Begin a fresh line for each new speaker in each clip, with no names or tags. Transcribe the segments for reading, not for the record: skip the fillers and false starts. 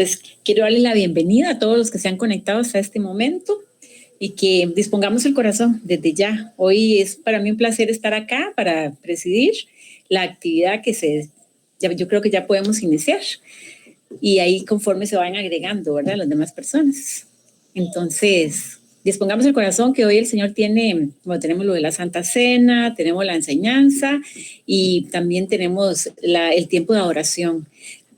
Entonces, quiero darle la bienvenida a todos los que se han conectado hasta este momento y que dispongamos el corazón desde ya. Hoy es para mí un placer estar acá para presidir la actividad yo creo que ya podemos iniciar. Y ahí conforme se van agregando, ¿verdad?, las demás personas. Entonces, dispongamos el corazón que hoy el Señor tiene, bueno, tenemos lo de la Santa Cena, tenemos la enseñanza y también tenemos el tiempo de adoración.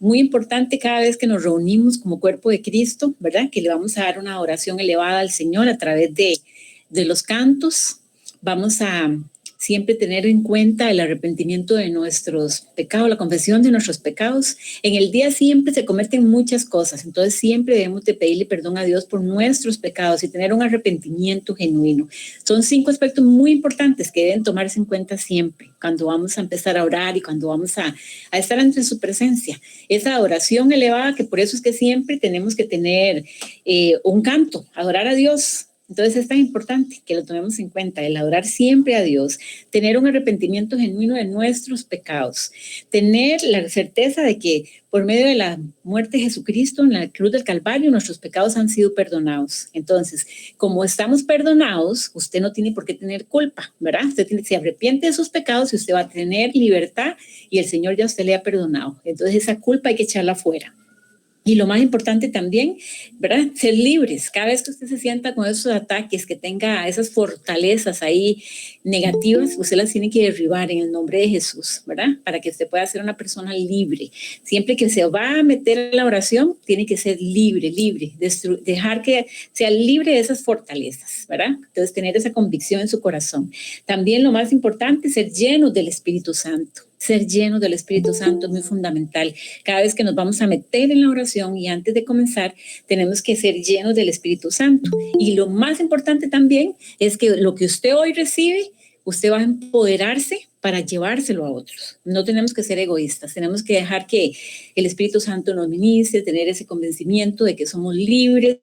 Muy importante cada vez que nos reunimos como cuerpo de Cristo, ¿verdad?, que le vamos a dar una adoración elevada al Señor a través de los cantos. Vamos a siempre tener en cuenta el arrepentimiento de nuestros pecados, la confesión de nuestros pecados. En el día siempre se cometen muchas cosas, entonces siempre debemos de pedirle perdón a Dios por nuestros pecados y tener un arrepentimiento genuino. Son 5 aspectos muy importantes que deben tomarse en cuenta siempre cuando vamos a empezar a orar y cuando vamos a estar ante su presencia. Esa adoración elevada, que por eso es que siempre tenemos que tener un canto, adorar a Dios. Entonces es tan importante que lo tomemos en cuenta, el adorar siempre a Dios, tener un arrepentimiento genuino de nuestros pecados, tener la certeza de que por medio de la muerte de Jesucristo en la cruz del Calvario, nuestros pecados han sido perdonados. Entonces, como estamos perdonados, usted no tiene por qué tener culpa, ¿verdad? Usted se arrepiente de sus pecados y usted va a tener libertad y el Señor ya a usted le ha perdonado. Entonces esa culpa hay que echarla fuera. Y lo más importante también, ¿verdad?, ser libres. Cada vez que usted se sienta con esos ataques, que tenga esas fortalezas ahí negativas, usted las tiene que derribar en el nombre de Jesús, ¿verdad?, para que usted pueda ser una persona libre. Siempre que se va a meter en la oración, tiene que ser libre, dejar que sea libre de esas fortalezas, ¿verdad? Entonces, tener esa convicción en su corazón. También lo más importante, ser llenos del Espíritu Santo. Ser llenos del Espíritu Santo es muy fundamental. Cada vez que nos vamos a meter en la oración y antes de comenzar, tenemos que ser llenos del Espíritu Santo. Y lo más importante también es que lo que usted hoy recibe, usted va a empoderarse para llevárselo a otros. No tenemos que ser egoístas, tenemos que dejar que el Espíritu Santo nos ministre, tener ese convencimiento de que somos libres,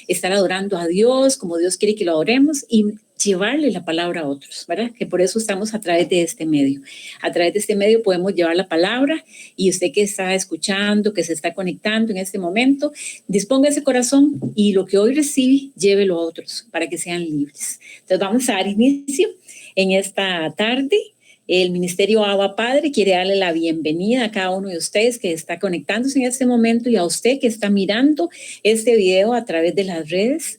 estar adorando a Dios como Dios quiere que lo adoremos y llevarle la palabra a otros, ¿verdad? Que por eso estamos a través de este medio. A través de este medio podemos llevar la palabra y usted que está escuchando, que se está conectando en este momento, disponga ese corazón y lo que hoy recibe, llévelo a otros para que sean libres. Entonces vamos a dar inicio en esta tarde. El Ministerio Abba Padre quiere darle la bienvenida a cada uno de ustedes que está conectándose en este momento y a usted que está mirando este video a través de las redes.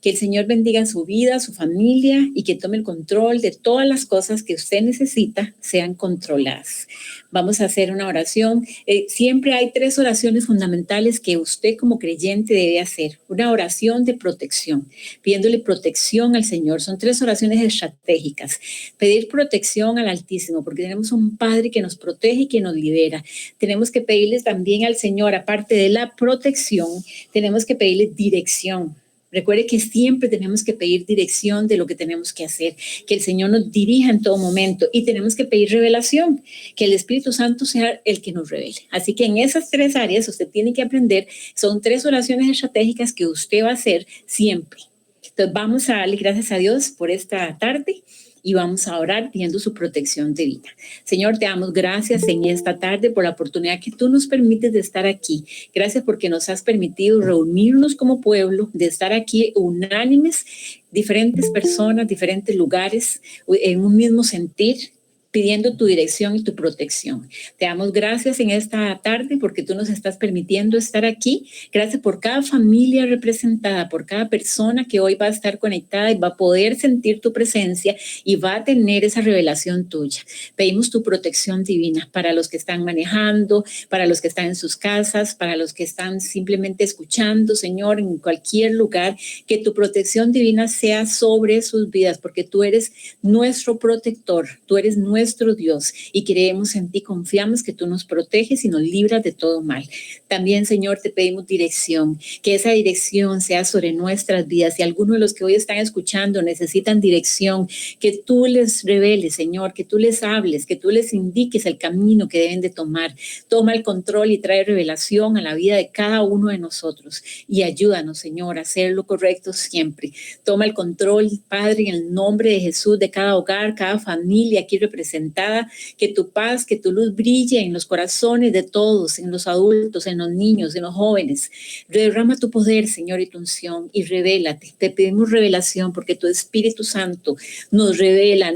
Que el Señor bendiga su vida, su familia y que tome el control de todas las cosas que usted necesita sean controladas. Vamos a hacer una oración. Siempre hay 3 oraciones fundamentales que usted como creyente debe hacer. Una oración de protección, pidiéndole protección al Señor. Son 3 oraciones estratégicas. Pedir protección al Altísimo, porque tenemos un Padre que nos protege y que nos libera. Tenemos que pedirles también al Señor, aparte de la protección, tenemos que pedirle dirección. Recuerde que siempre tenemos que pedir dirección de lo que tenemos que hacer, que el Señor nos dirija en todo momento y tenemos que pedir revelación, que el Espíritu Santo sea el que nos revele. Así que en esas 3 áreas usted tiene que aprender, son 3 oraciones estratégicas que usted va a hacer siempre. Entonces vamos a darle gracias a Dios por esta tarde y vamos a orar pidiendo su protección divina. Señor, te damos gracias en esta tarde por la oportunidad que tú nos permites de estar aquí. Gracias porque nos has permitido reunirnos como pueblo, de estar aquí unánimes, diferentes personas, diferentes lugares, en un mismo sentir, pidiendo tu dirección y tu protección. Te damos gracias en esta tarde porque tú nos estás permitiendo estar aquí. Gracias por cada familia representada, por cada persona que hoy va a estar conectada y va a poder sentir tu presencia y va a tener esa revelación tuya. Pedimos tu protección divina para los que están manejando, para los que están en sus casas, para los que están simplemente escuchando, Señor, en cualquier lugar, que tu protección divina sea sobre sus vidas, porque tú eres nuestro protector, tú eres nuestro Dios y creemos en ti, confiamos que tú nos proteges y nos libras de todo mal. También, Señor, te pedimos dirección, que esa dirección sea sobre nuestras vidas. Si alguno de los que hoy están escuchando necesitan dirección, que tú les reveles, Señor, que tú les hables, que tú les indiques el camino que deben de tomar. Toma el control y trae revelación a la vida de cada uno de nosotros y ayúdanos, Señor, a hacer lo correcto siempre. Toma el control, Padre, en el nombre de Jesús, de cada hogar, cada familia aquí representada, representada, que tu paz, que tu luz brille en los corazones de todos, en los adultos, en los niños, en los jóvenes. Derrama tu poder, Señor, y tu unción, y revélate. Te pedimos revelación porque tu Espíritu Santo nos revela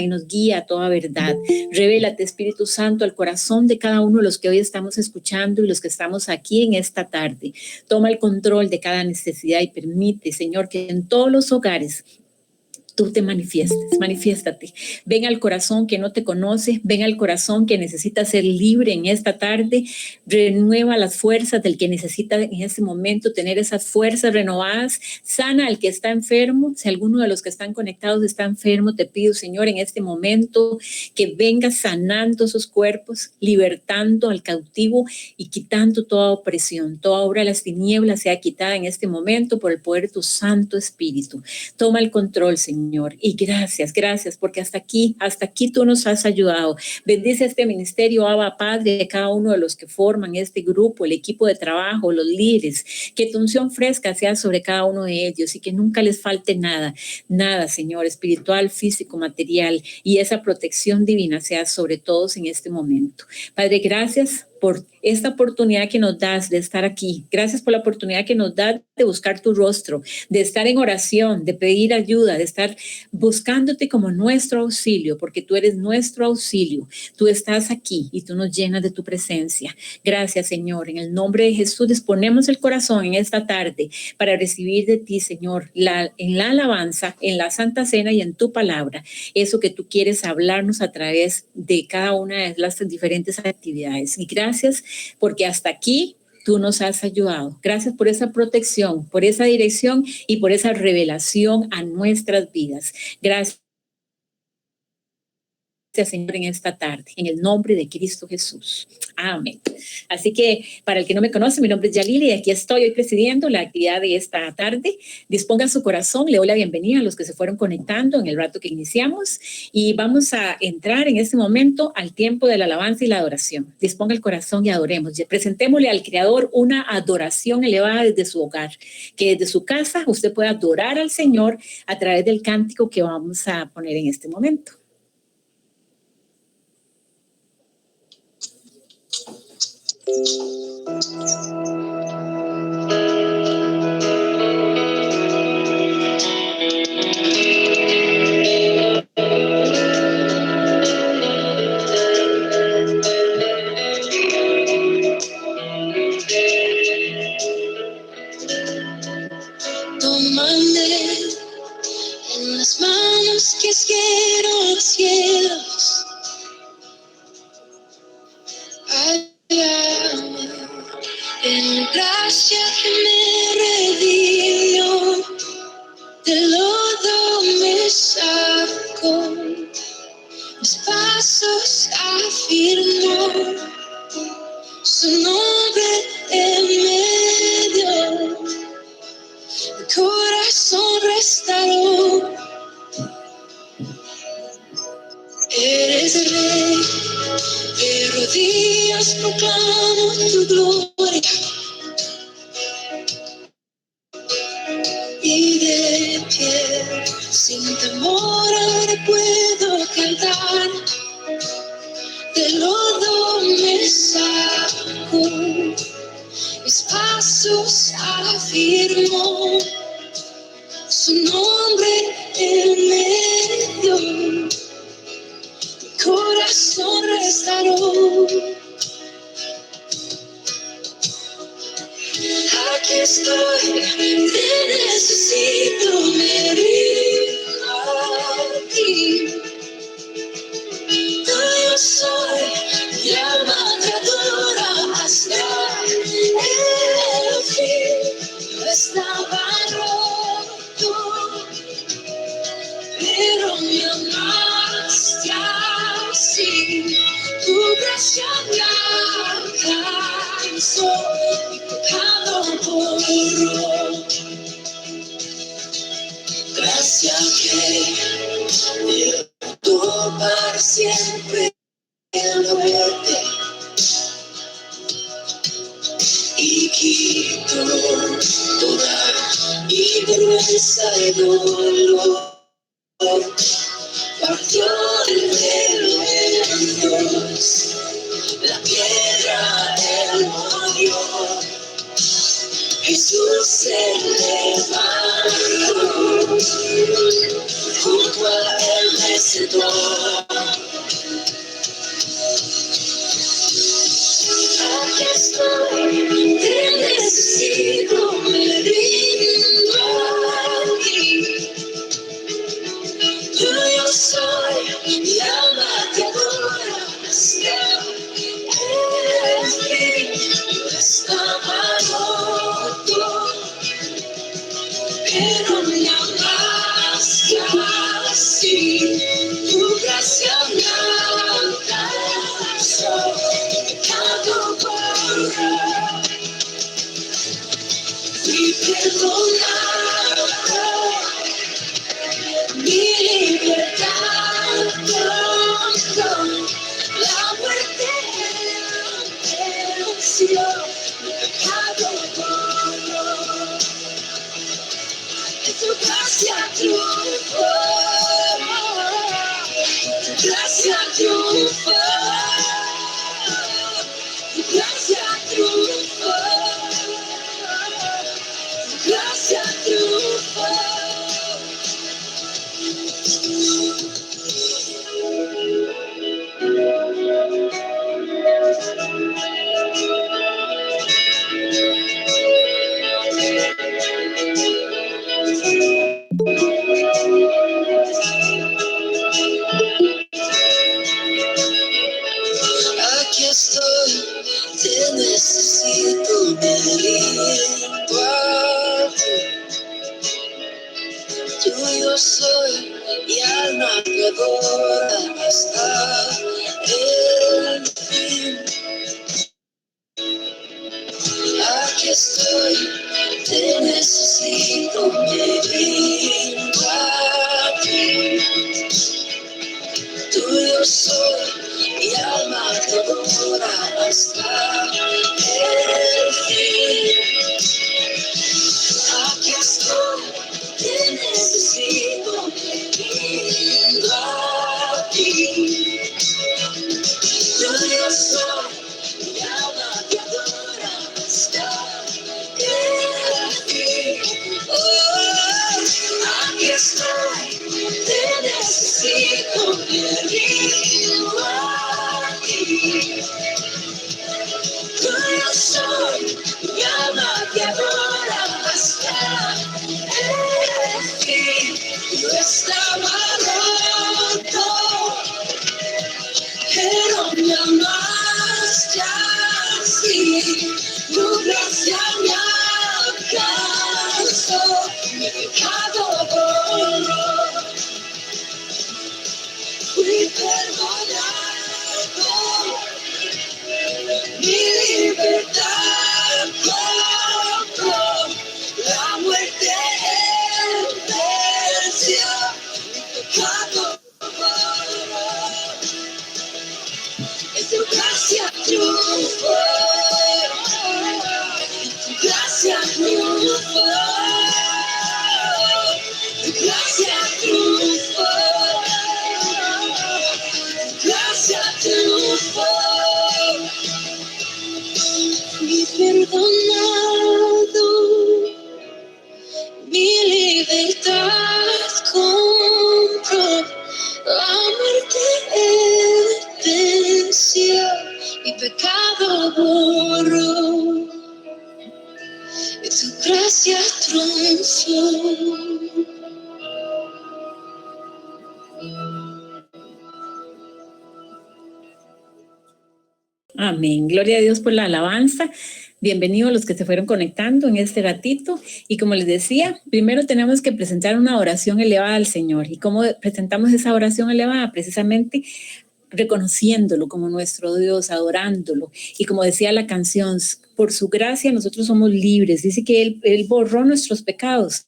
y nos guía a toda verdad. Revélate, Espíritu Santo, al corazón de cada uno de los que hoy estamos escuchando y los que estamos aquí en esta tarde. Toma el control de cada necesidad y permite, Señor, que en todos los hogares tú te manifiéstate. Ven al corazón que no te conoce, ven al corazón que necesita ser libre en esta tarde, renueva las fuerzas del que necesita en este momento tener esas fuerzas renovadas, sana al que está enfermo, si alguno de los que están conectados está enfermo, te pido, Señor, en este momento que venga sanando sus cuerpos, libertando al cautivo y quitando toda opresión, toda obra de las tinieblas sea quitada en este momento por el poder de tu Santo Espíritu. Toma el control, Señor. Y gracias, porque hasta aquí tú nos has ayudado. Bendice este ministerio, Abba Padre, de cada uno de los que forman este grupo, el equipo de trabajo, los líderes, que tu unción fresca sea sobre cada uno de ellos y que nunca les falte nada, Señor, espiritual, físico, material, y esa protección divina sea sobre todos en este momento. Padre, gracias por esta oportunidad que nos das de estar aquí. Gracias por la oportunidad que nos das de buscar tu rostro, de estar en oración, de pedir ayuda, de estar buscándote como nuestro auxilio, porque tú eres nuestro auxilio. Tú estás aquí y tú nos llenas de tu presencia. Gracias, Señor. En el nombre de Jesús disponemos el corazón en esta tarde para recibir de ti, Señor, en la alabanza, en la Santa Cena y en tu palabra, eso que tú quieres hablarnos a través de cada una de las diferentes actividades. Y gracias porque hasta aquí tú nos has ayudado. Gracias por esa protección, por esa dirección y por esa revelación a nuestras vidas. Gracias, Señor, en esta tarde, en el nombre de Cristo Jesús. Amén. Así que, para el que no me conoce, mi nombre es Yalili y aquí estoy hoy presidiendo la actividad de esta tarde. Disponga su corazón, le doy la bienvenida a los que se fueron conectando en el rato que iniciamos y vamos a entrar en este momento al tiempo de la alabanza y la adoración. Disponga el corazón y adoremos. Presentémosle al Creador una adoración elevada desde su hogar, que desde su casa usted pueda adorar al Señor a través del cántico que vamos a poner en este momento.
Tómame en las manos que quiero los cielos. Hállame en la gracia que me redimió. Del lodo me sacó, mis pasos afirmó. Su nombre en medio, mi corazón restauró. Eres rey, de rodillas proclamo tu gloria. Y de pie, sin temor ahora puedo cantar. Del lodo me sacó, mis pasos afirmó. Su nombre en medio, mi corazón restauró. Aquí estoy, te necesito, me rindo a ti. Tuyo soy, mi alma te adora hasta el fin. No estaba roto, pero me amaste así. Tu gracia me alcanzó, mi pecado borró. Gracia que duró para siempre en la muerte y quitó toda mi vergüenza y dolor. Partió el velo Dios, la piedra del movió. Jesús se levantó junto a el vencedor. Aquí estoy, te necesito, me rindo a ti. Tuyo soy, mi alma te adora hasta el fin. Yo estaba roto, pero me amaste así. Tu gracia me alcanzó, pecado borró. Fui perdonado, mi libertad pronto, la muerte venció, mi pecado borró. En tu gracia triunfó, tu gracia triunfó, tu gracia triunfó, tu gracia triunfó. Aquí estoy, te necesito, me rindo a ti. Tuyo soy, mi alma te adora hasta el fin. Aquí estoy, te necesito, me rindo a ti. Tuyo soy, mi alma te adora hasta el fin. Aquí estoy, te necesito, me rindo a ti. Tuyo soy, mi alma te adora hasta el fin. Oh, aquí estoy, te necesito, me rindo a ti. Tuyo soy, mi alma te adora hasta el fin. Yo estaba roto, pero me amaste así. Tu gracia me alcanzó, mi pecado borró. Fui perdonado, mi libertad compró, la muerte venció, mi pecado borró. En tu gracia triunfó, en tu gracia triunfó, tu gracia triunfó, tu gracia triunfó. Fui perdonado, mi libertad compró, la muerte venció, mi pecado borró, y tu gracia triunfó.
Amén. Gloria a Dios por la alabanza. Bienvenidos los que se fueron conectando en este ratito. Y como les decía, primero tenemos que presentar una oración elevada al Señor. ¿Y cómo presentamos esa oración elevada? Precisamente reconociéndolo como nuestro Dios, adorándolo. Y como decía la canción, por su gracia nosotros somos libres. Dice que Él borró nuestros pecados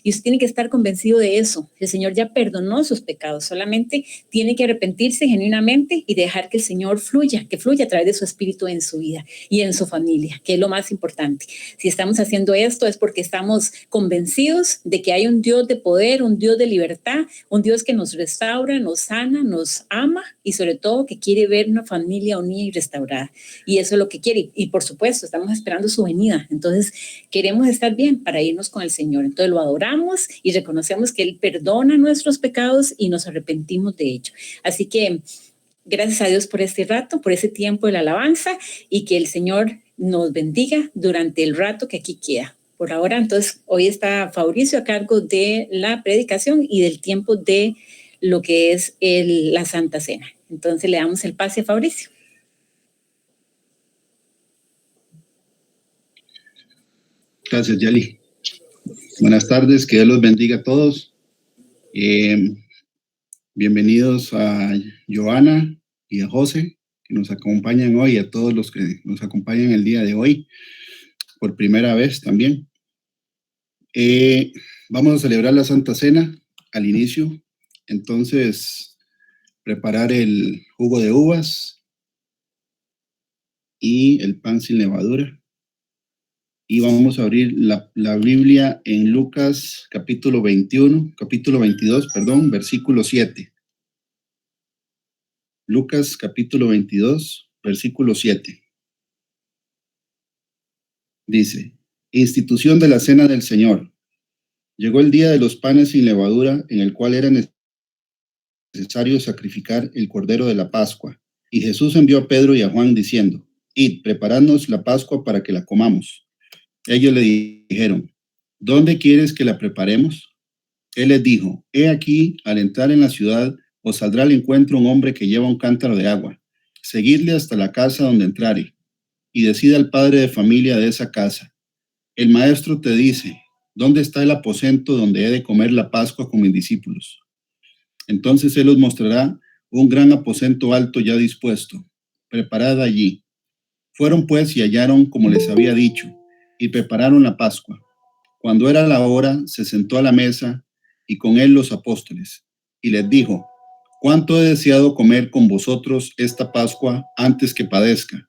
Y usted tiene que estar convencido de eso. El Señor ya perdonó sus pecados. Solamente tiene que arrepentirse genuinamente y dejar que el Señor fluya, que fluya a través de su espíritu en su vida y en su familia, que es lo más importante. Si estamos haciendo esto es porque estamos convencidos de que hay un Dios de poder, un Dios de libertad, un Dios que nos restaura, nos sana, nos ama y sobre todo que quiere ver una familia unida y restaurada. Y eso es lo que quiere. Y por supuesto, estamos esperando su venida. Entonces, queremos estar bien para irnos con el Señor. Entonces, lo adoramos y reconocemos que Él perdona nuestros pecados y nos arrepentimos de ello. Así que gracias a Dios por este rato, por ese tiempo de la alabanza y que el Señor nos bendiga durante el rato que aquí queda. Por ahora, entonces, hoy está Fabricio a cargo de la predicación y del tiempo de lo que es la Santa Cena. Entonces, le damos el pase a Fabricio.
Gracias, Yali. Buenas tardes, que Dios los bendiga a todos. Bienvenidos a Joana y a José, que nos acompañan hoy, a todos los que nos acompañan el día de hoy, por primera vez también. Vamos a celebrar la Santa Cena al inicio, entonces preparar el jugo de uvas y el pan sin levadura. Y vamos a abrir la Biblia en Lucas capítulo 22, versículo 7. Lucas capítulo 22, versículo 7. Dice, institución de la cena del Señor. Llegó el día de los panes sin levadura, en el cual era necesario sacrificar el cordero de la Pascua. Y Jesús envió a Pedro y a Juan diciendo, id, preparadnos la Pascua para que la comamos. Ellos le dijeron, ¿dónde quieres que la preparemos? Él les dijo, he aquí, al entrar en la ciudad, os saldrá al encuentro un hombre que lleva un cántaro de agua. Seguidle hasta la casa donde entrare, y decida al padre de familia de esa casa. El maestro te dice, ¿dónde está el aposento donde he de comer la Pascua con mis discípulos? Entonces él os mostrará un gran aposento alto ya dispuesto. Preparad allí. Fueron pues y hallaron como les había dicho, y prepararon la Pascua. Cuando era la hora, se sentó a la mesa, y con él los apóstoles, y les dijo, ¿cuánto he deseado comer con vosotros esta Pascua antes que padezca?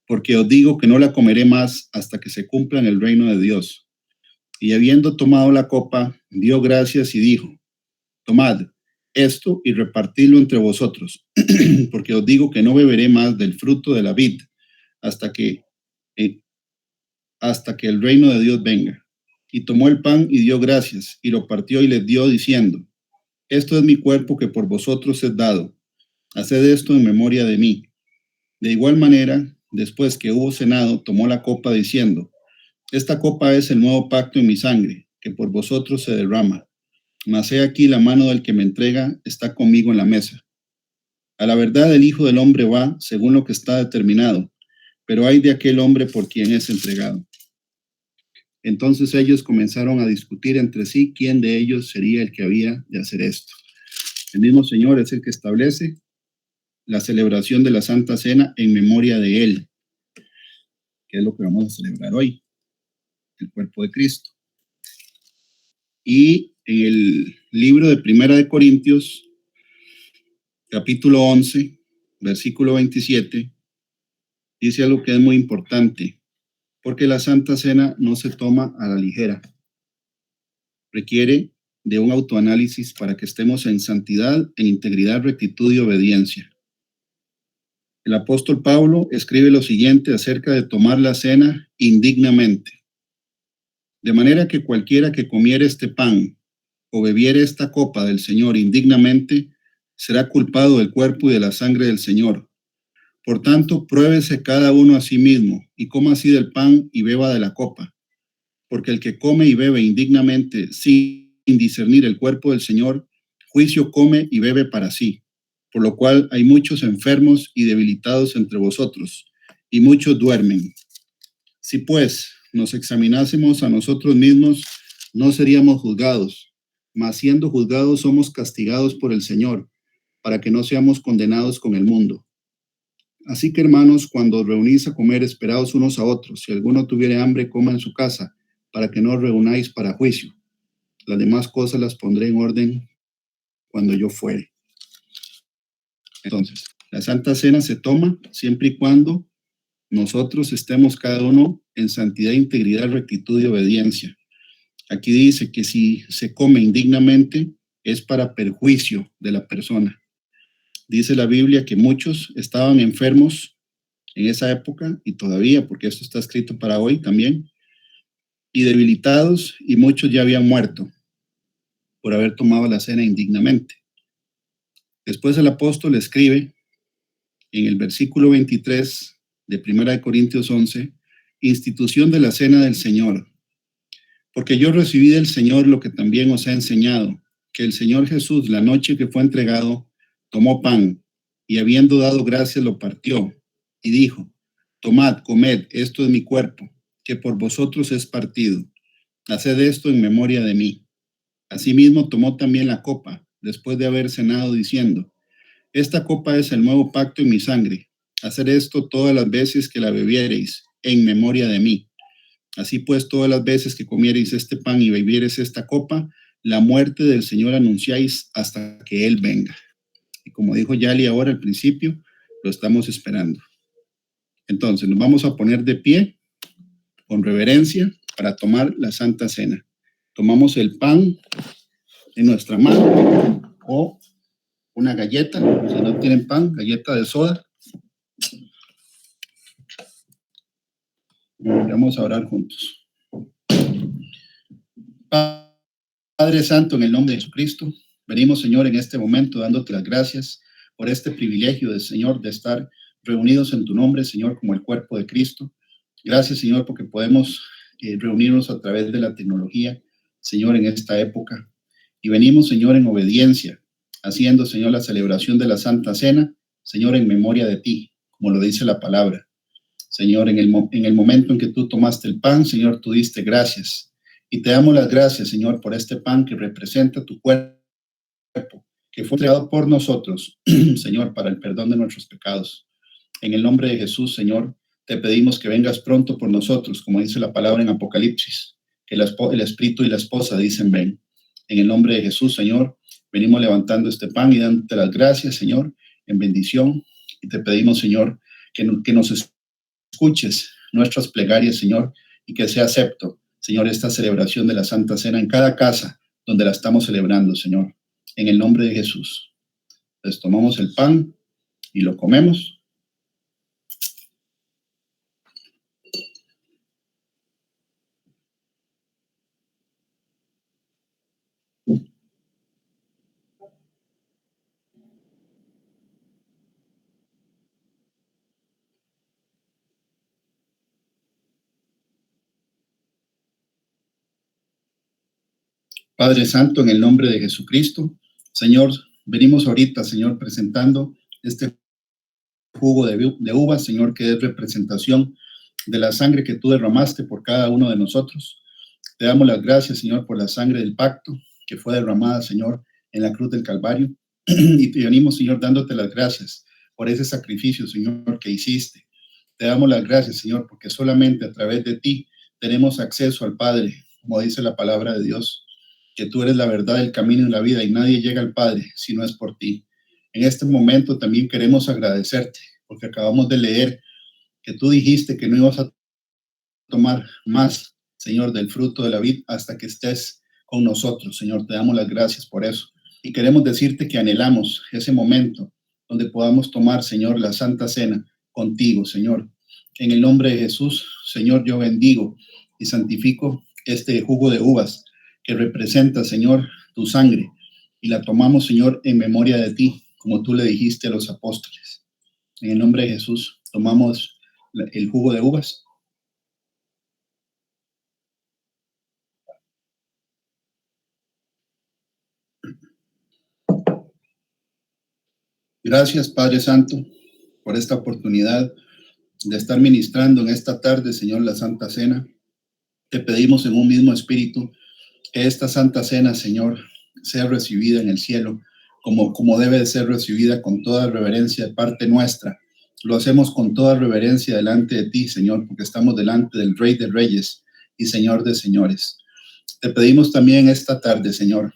Porque os digo que no la comeré más hasta que se cumpla en el reino de Dios. Y habiendo tomado la copa, dio gracias y dijo, tomad esto y repartidlo entre vosotros, porque os digo que no beberé más del fruto de la vid hasta que el reino de Dios venga. Y tomó el pan y dio gracias, y lo partió y les dio, diciendo, esto es mi cuerpo que por vosotros es dado. Haced esto en memoria de mí. De igual manera, después que hubo cenado, tomó la copa diciendo, esta copa es el nuevo pacto en mi sangre, que por vosotros se derrama. Mas he aquí la mano del que me entrega está conmigo en la mesa. A la verdad el Hijo del Hombre va según lo que está determinado, pero hay de aquel hombre por quien es entregado. Entonces ellos comenzaron a discutir entre sí quién de ellos sería el que había de hacer esto. El mismo Señor es el que establece la celebración de la Santa Cena en memoria de Él, que es lo que vamos a celebrar hoy, el cuerpo de Cristo. Y en el libro de Primera de Corintios, capítulo 11, versículo 27, dice algo que es muy importante, porque la Santa Cena no se toma a la ligera. Requiere de un autoanálisis para que estemos en santidad, en integridad, rectitud y obediencia. El apóstol Pablo escribe lo siguiente acerca de tomar la cena indignamente. De manera que cualquiera que comiere este pan o bebiere esta copa del Señor indignamente, será culpado del cuerpo y de la sangre del Señor. Por tanto, pruébese cada uno a sí mismo, y coma así del pan y beba de la copa. Porque el que come y bebe indignamente, sin discernir el cuerpo del Señor, juicio come y bebe para sí. Por lo cual hay muchos enfermos y debilitados entre vosotros, y muchos duermen. Si pues nos examinásemos a nosotros mismos, no seríamos juzgados, mas siendo juzgados somos castigados por el Señor, para que no seamos condenados con el mundo. Así que, hermanos, cuando os reunís a comer, esperaos unos a otros. Si alguno tuviere hambre, coma en su casa, para que no os reunáis para juicio. Las demás cosas las pondré en orden cuando yo fuere. Entonces, la Santa Cena se toma siempre y cuando nosotros estemos cada uno en santidad, integridad, rectitud y obediencia. Aquí dice que si se come indignamente es para perjuicio de la persona. Dice la Biblia que muchos estaban enfermos en esa época y todavía, porque esto está escrito para hoy también, y debilitados, y muchos ya habían muerto por haber tomado la cena indignamente. Después el apóstol escribe en el versículo 23 de 1 Corintios 11, institución de la cena del Señor. Porque yo recibí del Señor lo que también os he enseñado, que el Señor Jesús, la noche que fue entregado, tomó pan, y habiendo dado gracias lo partió, y dijo, tomad, comed, esto es mi cuerpo, que por vosotros es partido. Haced esto en memoria de mí. Asimismo tomó también la copa, después de haber cenado, diciendo, esta copa es el nuevo pacto en mi sangre. Haced esto todas las veces que la bebiereis, en memoria de mí. Así pues, todas las veces que comiereis este pan y bebiereis esta copa, la muerte del Señor anunciáis hasta que Él venga. Y como dijo Yali ahora al principio, lo estamos esperando. Entonces, nos vamos a poner de pie, con reverencia, para tomar la Santa Cena. Tomamos el pan en nuestra mano, o una galleta, si no tienen pan, galleta de soda. Vamos a orar juntos. Padre Santo, en el nombre de Jesucristo, venimos, Señor, en este momento dándote las gracias por este privilegio del Señor de estar reunidos en tu nombre, Señor, como el cuerpo de Cristo. Gracias, Señor, porque podemos reunirnos a través de la tecnología, Señor, en esta época. Y venimos, Señor, en obediencia, haciendo, Señor, la celebración de la Santa Cena, Señor, en memoria de ti, como lo dice la palabra. Señor, en el momento en que tú tomaste el pan, Señor, tú diste gracias. Y te damos las gracias, Señor, por este pan que representa tu cuerpo, que fue entregado por nosotros, Señor, para el perdón de nuestros pecados. En el nombre de Jesús, Señor, te pedimos que vengas pronto por nosotros, como dice la palabra en Apocalipsis, que el Espíritu y la esposa dicen ven. En el nombre de Jesús, Señor, venimos levantando este pan y dándote las gracias, Señor, en bendición. Y te pedimos, Señor, que nos escuches nuestras plegarias, Señor, y que sea acepto, Señor, esta celebración de la Santa Cena en cada casa donde la estamos celebrando, Señor, en el nombre de Jesús. Entonces tomamos el pan y lo comemos. Padre Santo, en el nombre de Jesucristo, Señor, venimos ahorita, Señor, presentando este jugo de uva, Señor, que es representación de la sangre que tú derramaste por cada uno de nosotros. Te damos las gracias, Señor, por la sangre del pacto que fue derramada, Señor, en la cruz del Calvario. Y te venimos, Señor, dándote las gracias por ese sacrificio, Señor, que hiciste. Te damos las gracias, Señor, porque solamente a través de ti tenemos acceso al Padre, como dice la palabra de Dios, que tú eres la verdad, el camino y la vida, y nadie llega al Padre si no es por ti. En este momento también queremos agradecerte, porque acabamos de leer que tú dijiste que no ibas a tomar más, Señor, del fruto de la vid hasta que estés con nosotros, Señor. Te damos las gracias por eso. Y queremos decirte que anhelamos ese momento donde podamos tomar, Señor, la Santa Cena contigo, Señor. En el nombre de Jesús, Señor, yo bendigo y santifico este jugo de uvas que representa, Señor, tu sangre, y la tomamos, Señor, en memoria de ti, como tú le dijiste a los apóstoles. En el nombre de Jesús, tomamos el jugo de uvas. Gracias, Padre Santo, por esta oportunidad de estar ministrando en esta tarde, Señor, la Santa Cena. Te pedimos en un mismo espíritu que esta Santa Cena, Señor, sea recibida en el cielo como debe de ser recibida, con toda reverencia de parte nuestra. Lo hacemos con toda reverencia delante de ti, Señor, porque estamos delante del Rey de Reyes y Señor de Señores. Te pedimos también esta tarde, Señor,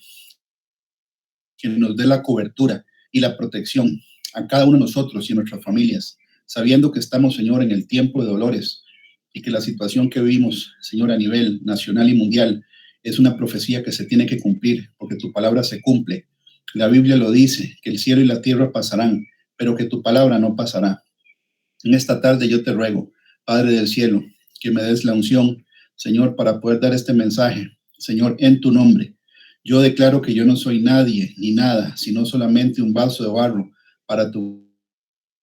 que nos dé la cobertura y la protección a cada uno de nosotros y a nuestras familias, sabiendo que estamos, Señor, en el tiempo de dolores y que la situación que vivimos, Señor, a nivel nacional y mundial es una profecía que se tiene que cumplir, porque tu palabra se cumple. La Biblia lo dice, que el cielo y la tierra pasarán, pero que tu palabra no pasará. En esta tarde yo te ruego, Padre del cielo, que me des la unción, Señor, para poder dar este mensaje, Señor, en tu nombre. Yo declaro que yo no soy nadie ni nada, sino solamente un vaso de barro para tu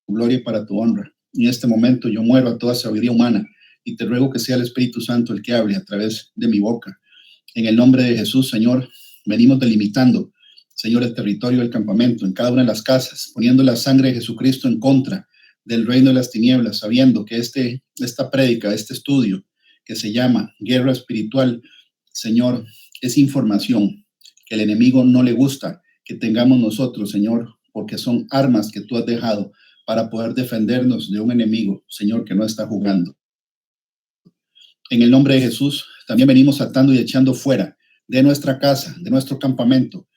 gloria y para tu honra. En este momento yo muero a toda sabiduría humana y te ruego que sea el Espíritu Santo el que hable a través de mi boca. En el nombre de Jesús, Señor, venimos delimitando, Señor, el territorio del campamento, en cada una de las casas, poniendo la sangre de Jesucristo en contra del reino de las tinieblas, sabiendo que esta prédica, este estudio que se llama guerra espiritual, Señor, es información que el enemigo no le gusta que tengamos nosotros, Señor, porque son armas que tú has dejado para poder defendernos de un enemigo, Señor, que no está jugando. En el nombre de Jesús, también venimos atando y echando fuera de nuestra casa, de nuestro campamento,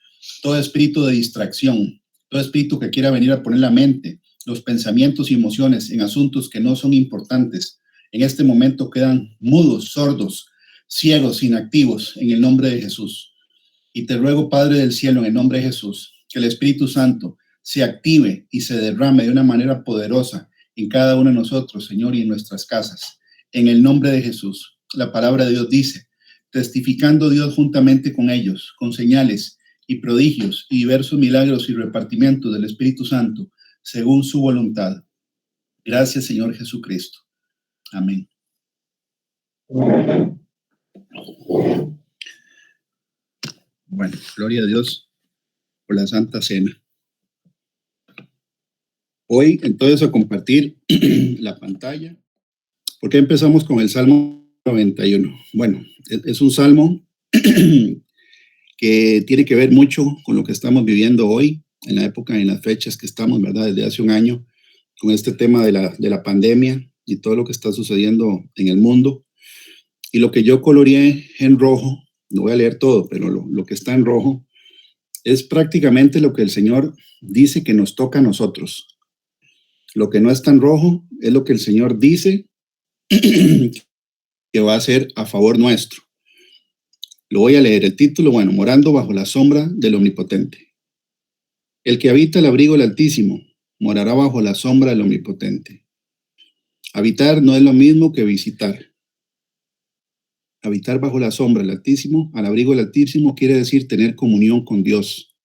todo espíritu de distracción, todo espíritu que quiera venir a poner la mente, los pensamientos y emociones en asuntos que no son importantes. En este momento quedan mudos, sordos, ciegos, inactivos, en el nombre de Jesús. Y te ruego, Padre del cielo, en el nombre de Jesús, que el Espíritu Santo se active y se derrame de una manera poderosa en cada uno de nosotros, Señor, y en nuestras casas. En el nombre de Jesús, la palabra de Dios dice, testificando Dios juntamente con ellos, con señales y prodigios y diversos milagros y repartimientos del Espíritu Santo, según su voluntad. Gracias, Señor Jesucristo. Amén. Bueno, gloria a Dios por la Santa Cena. Hoy, entonces, a compartir la pantalla. ¿Por qué empezamos con el Salmo 91? Bueno, es un salmo que tiene que ver mucho con lo que estamos viviendo hoy, en la época, en las fechas que estamos, ¿verdad? Desde hace un año, con este tema de la pandemia y todo lo que está sucediendo en el mundo. Y lo que yo coloreé en rojo, no voy a leer todo, pero lo que está en rojo, es prácticamente lo que el Señor dice que nos toca a nosotros. Lo que no está en rojo es lo que el Señor dice que va a hacer a favor nuestro. Lo voy a leer. El título, bueno, morando bajo la sombra del Omnipotente. El que habita el abrigo del Altísimo morará bajo la sombra del Omnipotente. Habitar no es lo mismo que visitar. Habitar bajo la sombra del Altísimo, al abrigo del Altísimo, quiere decir tener comunión con Dios.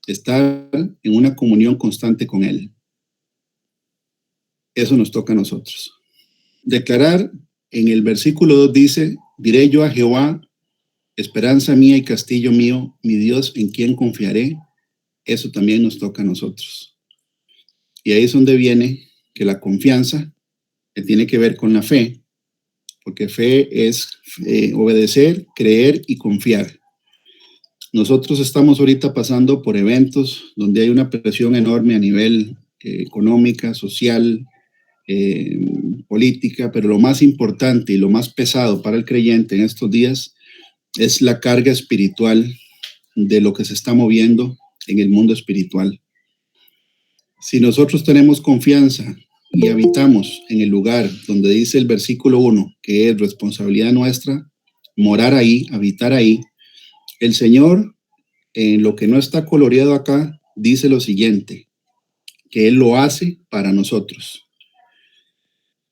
Estar en una comunión constante con Él. Eso nos toca a nosotros. Declarar, en el versículo 2 dice, diré yo a Jehová, esperanza mía y castillo mío, mi Dios en quien confiaré. Eso también nos toca a nosotros. Y ahí es donde viene que la confianza, que tiene que ver con la fe, porque fe es obedecer, creer y confiar. Nosotros estamos ahorita pasando por eventos donde hay una presión enorme a nivel económica, social, política, pero lo más importante y lo más pesado para el creyente en estos días es la carga espiritual de lo que se está moviendo en el mundo espiritual. Si nosotros tenemos confianza y habitamos en el lugar donde dice el versículo 1, que es responsabilidad nuestra, morar ahí, habitar ahí, el Señor, en lo que no está coloreado acá, dice lo siguiente, que Él lo hace para nosotros.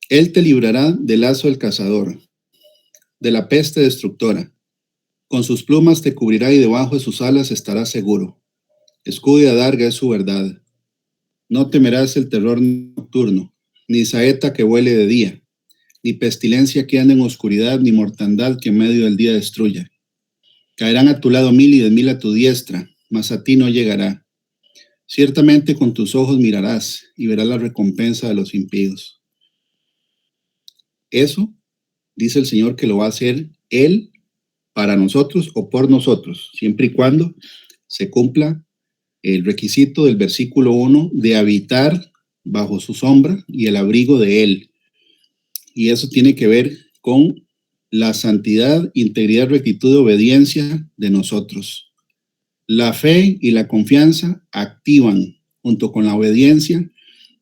Él te librará del lazo del cazador, de la peste destructora. Con sus plumas te cubrirá y debajo de sus alas estarás seguro. Escudo y adarga es su verdad. No temerás el terror nocturno, ni saeta que vuele de día, ni pestilencia que ande en oscuridad, ni mortandad que en medio del día destruya. Caerán a tu lado 1000 y 10,000 a tu diestra, mas a ti no llegará. Ciertamente con tus ojos mirarás y verás la recompensa de los impíos. Eso, dice el Señor, que lo va a hacer Él para nosotros o por nosotros, siempre y cuando se cumpla el requisito del versículo 1 de habitar bajo su sombra y el abrigo de Él. Y eso tiene que ver con la santidad, integridad, rectitud y obediencia de nosotros. La fe y la confianza activan, junto con la obediencia,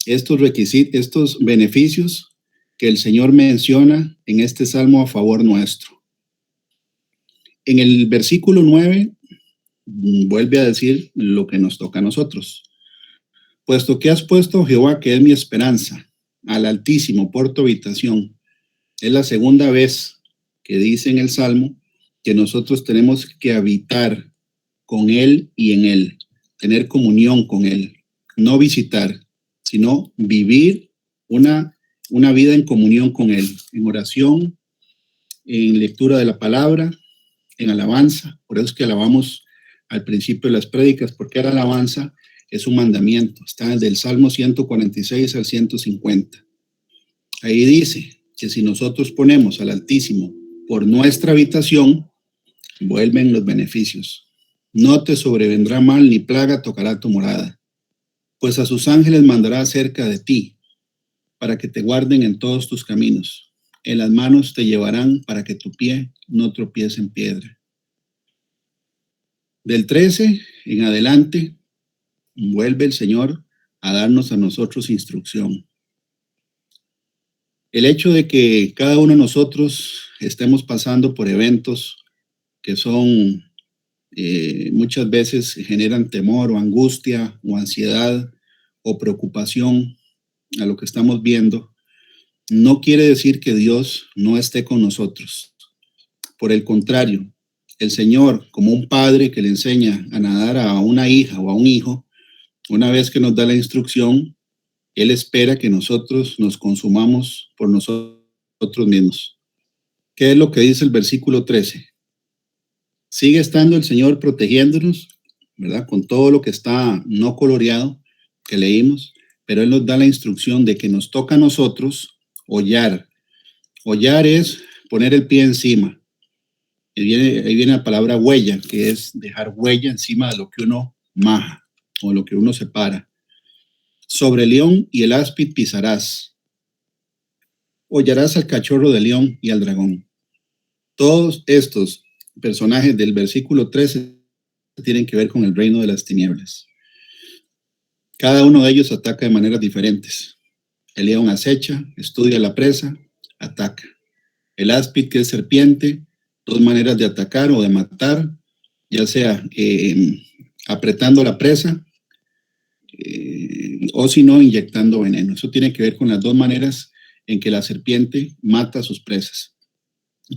estos requisitos, estos beneficios que el Señor menciona en este salmo a favor nuestro. En el versículo 9 vuelve a decir lo que nos toca a nosotros. Puesto que has puesto a Jehová, que es mi esperanza, al Altísimo por tu habitación. Es la segunda vez que dice en el Salmo que nosotros tenemos que habitar con Él y en Él, tener comunión con Él, no visitar, sino vivir una vida en comunión con Él, en oración, en lectura de la palabra, en alabanza. Por eso es que alabamos al principio de las prédicas, porque la alabanza es un mandamiento. Está del Salmo 146 al 150. Ahí dice que si nosotros ponemos al Altísimo por nuestra habitación, vuelven los beneficios. No te sobrevendrá mal ni plaga tocará tu morada, pues a sus ángeles mandará cerca de ti, para que te guarden en todos tus caminos. En las manos te llevarán para que tu pie no tropiece en piedra. Del 13 en adelante, vuelve el Señor a darnos a nosotros instrucción. El hecho de que cada uno de nosotros estemos pasando por eventos que son muchas veces generan temor o angustia o ansiedad o preocupación a lo que estamos viendo, no quiere decir que Dios no esté con nosotros. Por el contrario, el Señor, como un padre que le enseña a nadar a una hija o a un hijo, una vez que nos da la instrucción, Él espera que nosotros nos consumamos por nosotros mismos. ¿Qué es lo que dice el versículo 13? Sigue estando el Señor protegiéndonos, ¿verdad? Con todo lo que está no coloreado que leímos, pero Él nos da la instrucción de que nos toca a nosotros hollar. Hollar es poner el pie encima. Ahí viene la palabra huella, que es dejar huella encima de lo que uno maja o lo que uno separa. Sobre el león y el áspid pisarás. Hollarás al cachorro del león y al dragón. Todos estos personajes del versículo 13 tienen que ver con el reino de las tinieblas. Cada uno de ellos ataca de maneras diferentes. El león acecha, estudia la presa, ataca. El áspid, que es serpiente, dos maneras de atacar o de matar, ya sea apretando la presa o si no, inyectando veneno. Eso tiene que ver con las dos maneras en que la serpiente mata a sus presas.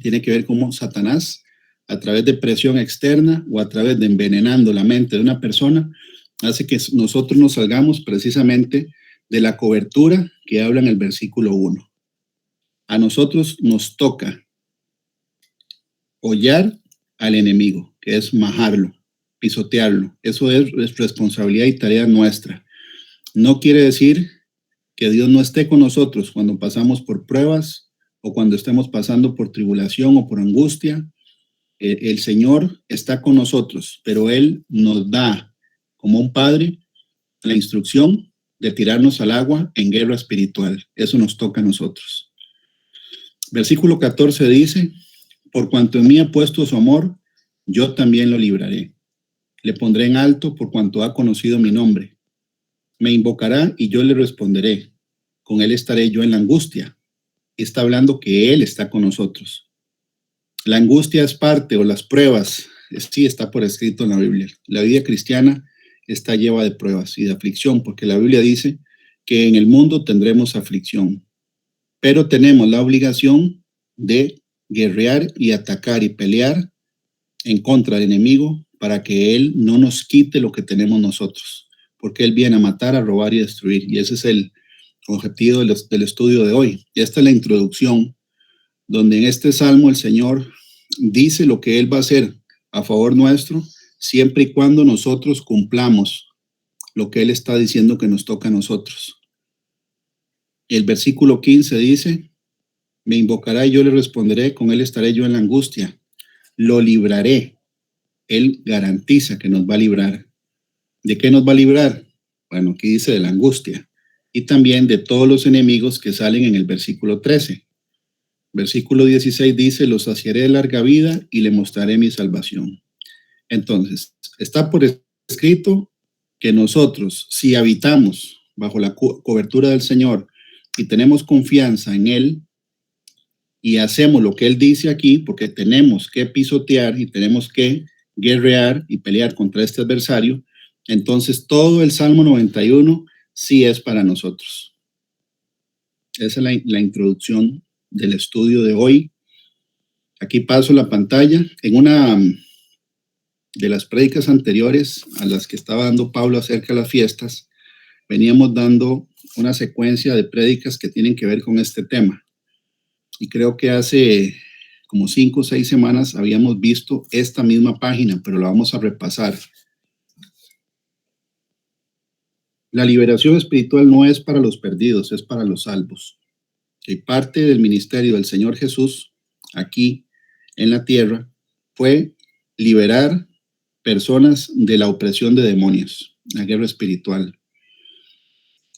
Tiene que ver cómo Satanás, a través de presión externa o a través de envenenando la mente de una persona, hace que nosotros nos salgamos precisamente de la cobertura que habla en el versículo 1. A nosotros nos toca hollar al enemigo, que es majarlo, pisotearlo. Eso es responsabilidad y tarea nuestra. No quiere decir que Dios no esté con nosotros cuando pasamos por pruebas o cuando estemos pasando por tribulación o por angustia. El Señor está con nosotros, pero Él nos da, como un padre, la instrucción de tirarnos al agua en guerra espiritual. Eso nos toca a nosotros. Versículo 14 dice: por cuanto en mí ha puesto su amor, yo también lo libraré. Le pondré en alto por cuanto ha conocido mi nombre. Me invocará y yo le responderé. Con él estaré yo en la angustia. Está hablando que Él está con nosotros. La angustia es parte, o las pruebas, sí está por escrito en la Biblia. La vida cristiana está llena de pruebas y de aflicción, porque la Biblia dice que en el mundo tendremos aflicción, pero tenemos la obligación de guerrear y atacar y pelear en contra del enemigo para que Él no nos quite lo que tenemos nosotros, porque Él viene a matar, a robar y a destruir, y ese es el objetivo del estudio de hoy. Y esta es la introducción, donde en este salmo el Señor dice lo que Él va a hacer a favor nuestro, siempre y cuando nosotros cumplamos lo que Él está diciendo que nos toca a nosotros. El versículo 15 dice: me invocará y yo le responderé, con él estaré yo en la angustia. Lo libraré. Él garantiza que nos va a librar. ¿De qué nos va a librar? Bueno, aquí dice de la angustia y también de todos los enemigos que salen en el versículo 13. Versículo 16 dice, los saciaré de larga vida y le mostraré mi salvación. Entonces, está por escrito que nosotros, si habitamos bajo la cobertura del Señor y tenemos confianza en Él y hacemos lo que Él dice aquí, porque tenemos que pisotear y tenemos que guerrear y pelear contra este adversario, entonces todo el Salmo 91 sí es para nosotros. Esa es la introducción del estudio de hoy. Aquí paso la pantalla. En una de las prédicas anteriores a las que estaba dando Pablo acerca de las fiestas, veníamos dando una secuencia de prédicas que tienen que ver con este tema. Y creo que hace como 5 o 6 semanas habíamos visto esta misma página, pero la vamos a repasar. La liberación espiritual no es para los perdidos, es para los salvos. Y parte del ministerio del Señor Jesús aquí en la tierra fue liberar personas de la opresión de demonios, la guerra espiritual.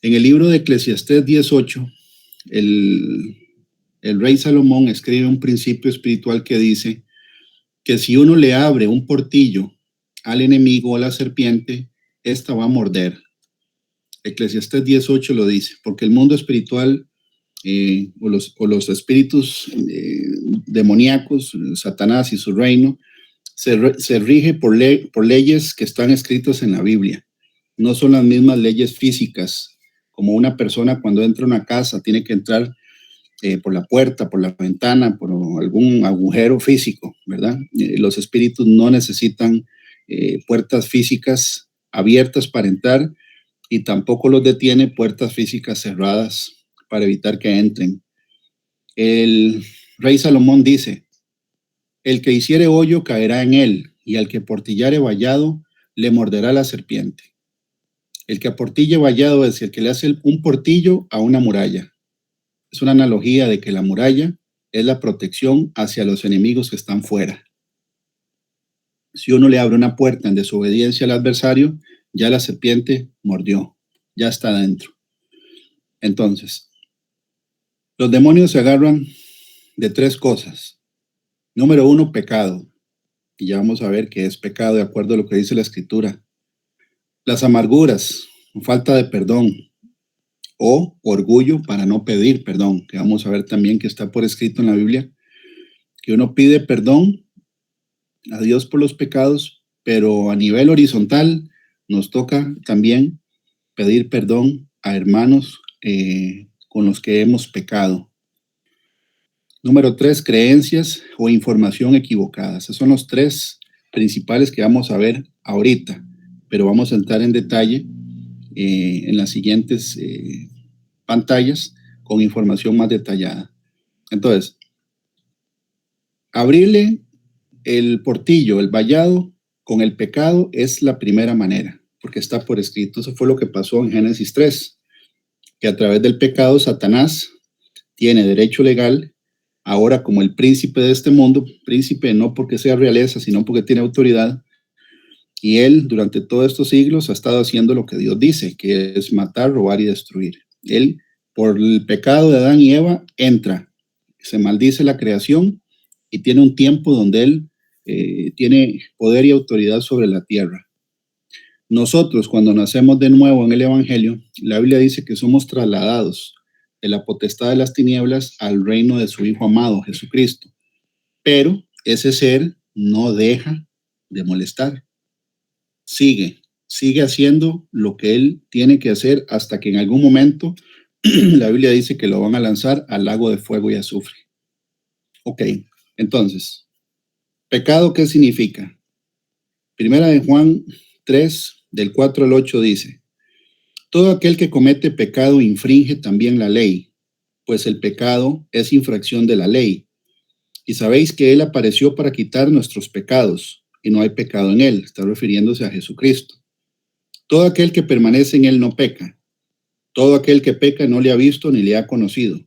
En el libro de Eclesiastés 18, el rey Salomón escribe un principio espiritual que dice que si uno le abre un portillo al enemigo o a la serpiente, ésta va a morder. Eclesiastés 18 lo dice, porque el mundo espiritual o los espíritus demoníacos, Satanás y su reino, se rige por leyes que están escritas en la Biblia. No son las mismas leyes físicas, como una persona cuando entra a una casa tiene que entrar por la puerta, por la ventana, por algún agujero físico, ¿verdad? Los espíritus no necesitan puertas físicas abiertas para entrar y tampoco los detiene puertas físicas cerradas para evitar que entren. El rey Salomón dice, el que hiciere hoyo caerá en él, y al que portillare vallado le morderá la serpiente. El que aportille vallado es el que le hace un portillo a una muralla. Es una analogía de que la muralla es la protección hacia los enemigos que están fuera. Si uno le abre una puerta en desobediencia al adversario, ya la serpiente mordió, ya está adentro. Entonces, los demonios se agarran de 3 cosas. Número 1, pecado. Y ya vamos a ver qué es pecado de acuerdo a lo que dice la Escritura. Las amarguras, falta de perdón o orgullo para no pedir perdón, que vamos a ver también que está por escrito en la Biblia, que uno pide perdón a Dios por los pecados, pero a nivel horizontal nos toca también pedir perdón a hermanos con los que hemos pecado. Número 3, creencias o información equivocada. Esos son los 3 principales que vamos a ver ahorita, pero vamos a entrar en detalle en las siguientes pantallas con información más detallada. Entonces, abrirle el portillo, el vallado con el pecado es la primera manera, porque está por escrito. Eso fue lo que pasó en Génesis 3, que a través del pecado Satanás tiene derecho legal ahora como el príncipe de este mundo, príncipe no porque sea realeza, sino porque tiene autoridad, y él durante todos estos siglos ha estado haciendo lo que Dios dice, que es matar, robar y destruir. Él, por el pecado de Adán y Eva, entra, se maldice la creación y tiene un tiempo donde él tiene poder y autoridad sobre la tierra. Nosotros, cuando nacemos de nuevo en el Evangelio, la Biblia dice que somos trasladados de la potestad de las tinieblas al reino de su Hijo amado, Jesucristo. Pero ese ser no deja de molestar. Sigue haciendo lo que él tiene que hacer hasta que en algún momento la Biblia dice que lo van a lanzar al lago de fuego y azufre. Ok, entonces, ¿pecado qué significa? Primera de Juan 3, del 4 al 8 dice, todo aquel que comete pecado infringe también la ley, pues el pecado es infracción de la ley. Y sabéis que Él apareció para quitar nuestros pecados, y no hay pecado en Él. Está refiriéndose a Jesucristo. Todo aquel que permanece en Él no peca. Todo aquel que peca no le ha visto ni le ha conocido.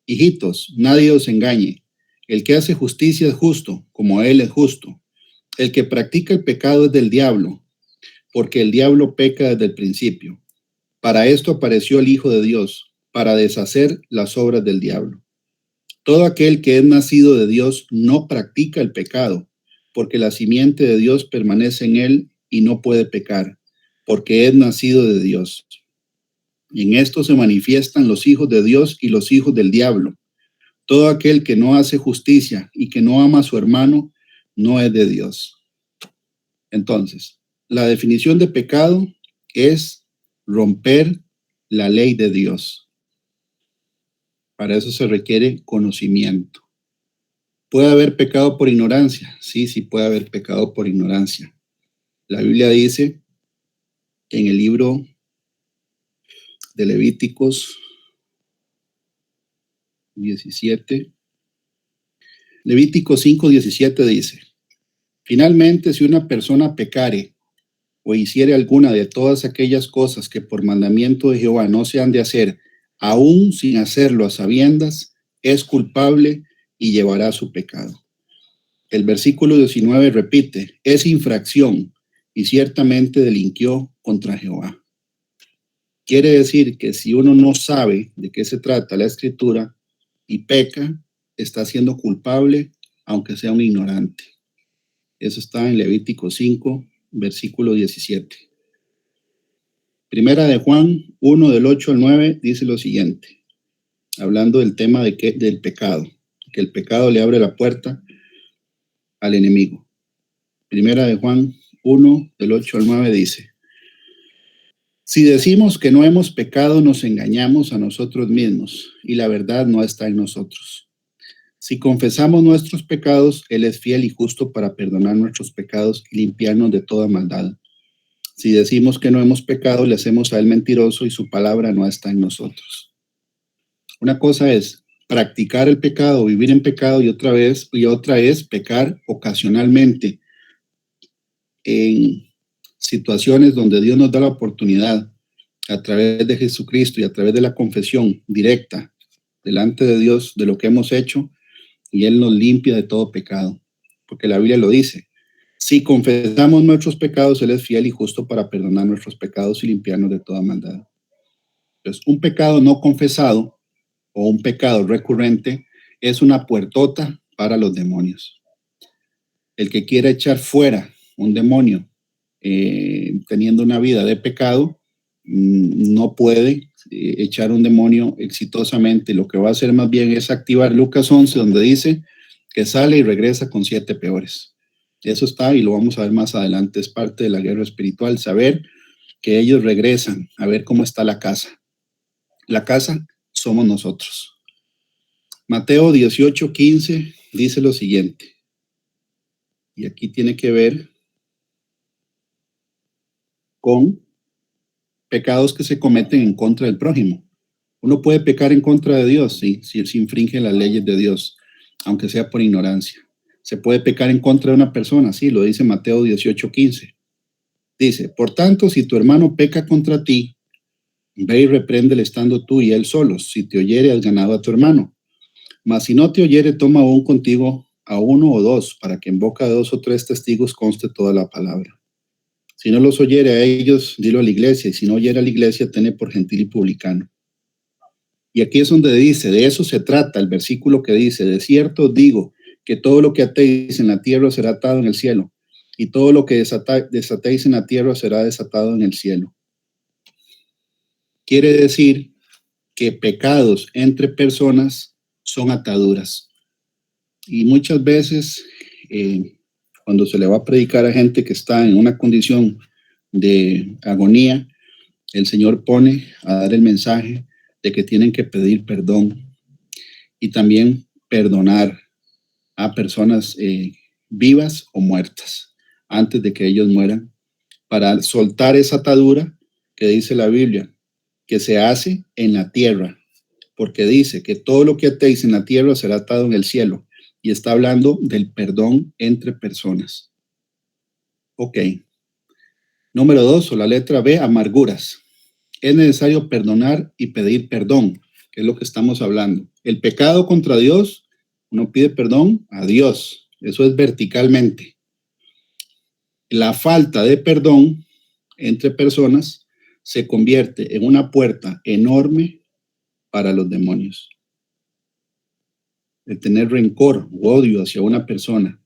Hijitos, nadie os engañe. El que hace justicia es justo, como Él es justo. El que practica el pecado es del diablo, porque el diablo peca desde el principio. Para esto apareció el Hijo de Dios, para deshacer las obras del diablo. Todo aquel que es nacido de Dios no practica el pecado, porque la simiente de Dios permanece en él y no puede pecar, porque es nacido de Dios. Y en esto se manifiestan los hijos de Dios y los hijos del diablo. Todo aquel que no hace justicia y que no ama a su hermano no es de Dios. Entonces, la definición de pecado es romper la ley de Dios. Para eso se requiere conocimiento. ¿Puede haber pecado por ignorancia? Sí, sí puede haber pecado por ignorancia. La Biblia dice en el libro de Levíticos 17, Levíticos 5:17 dice: finalmente, si una persona pecare o hiciere alguna de todas aquellas cosas que por mandamiento de Jehová no se han de hacer, aún sin hacerlo a sabiendas, es culpable y llevará su pecado. El versículo 19 repite: es infracción y ciertamente delinquió contra Jehová. Quiere decir que si uno no sabe de qué se trata la escritura y peca, está siendo culpable, aunque sea un ignorante. Eso está en Levítico 5, versículo 17. Primera de Juan 1, del 8 al 9, dice lo siguiente, hablando del tema del pecado, que el pecado le abre la puerta al enemigo. Primera de Juan 1, del 8 al 9 dice: si decimos que no hemos pecado, nos engañamos a nosotros mismos y la verdad no está en nosotros. Si confesamos nuestros pecados, Él es fiel y justo para perdonar nuestros pecados y limpiarnos de toda maldad. Si decimos que no hemos pecado, le hacemos a Él mentiroso y su palabra no está en nosotros. Una cosa es practicar el pecado, vivir en pecado, y otra es pecar ocasionalmente en situaciones donde Dios nos da la oportunidad a través de Jesucristo y a través de la confesión directa delante de Dios de lo que hemos hecho, y Él nos limpia de todo pecado, porque la Biblia lo dice: si confesamos nuestros pecados, Él es fiel y justo para perdonar nuestros pecados y limpiarnos de toda maldad. Entonces, un pecado no confesado o un pecado recurrente es una puertota para los demonios. El que quiera echar fuera un demonio teniendo una vida de pecado, no puede echar un demonio exitosamente. Lo que va a hacer más bien es activar Lucas 11, donde dice que sale y regresa con 7 peores. Eso está, y lo vamos a ver más adelante, es parte de la guerra espiritual, saber que ellos regresan a ver cómo está la casa. La casa somos nosotros. Mateo 18:15 dice lo siguiente, y aquí tiene que ver con pecados que se cometen en contra del prójimo. Uno puede pecar en contra de Dios, sí, si se infringe las leyes de Dios, aunque sea por ignorancia. Se puede pecar en contra de una persona, sí, lo dice Mateo 18:15. Dice: por tanto, si tu hermano peca contra ti, ve y repréndele estando tú y él solos. Si te oyere, has ganado a tu hermano. Mas si no te oyere, toma aún contigo a 1 o 2, para que en boca de 2 o 3 testigos conste toda la palabra. Si no los oyere a ellos, dilo a la iglesia, y si no oyere a la iglesia, tenle por gentil y publicano. Y aquí es donde dice, de eso se trata el versículo que dice: de cierto digo que todo lo que atéis en la tierra será atado en el cielo, y todo lo que desatéis en la tierra será desatado en el cielo. Quiere decir que pecados entre personas son ataduras. Y muchas veces, cuando se le va a predicar a gente que está en una condición de agonía, el Señor pone a dar el mensaje de que tienen que pedir perdón y también perdonar a personas vivas o muertas antes de que ellos mueran, para soltar esa atadura que dice la Biblia que se hace en la tierra, porque dice que todo lo que atéis en la tierra será atado en el cielo, y está hablando del perdón entre personas. Ok. Número 2, o la letra B, amarguras. Es necesario perdonar y pedir perdón, que es lo que estamos hablando. El pecado contra Dios, uno pide perdón a Dios. Eso es verticalmente. La falta de perdón entre personas se convierte en una puerta enorme para los demonios. el tener rencor u odio hacia una persona.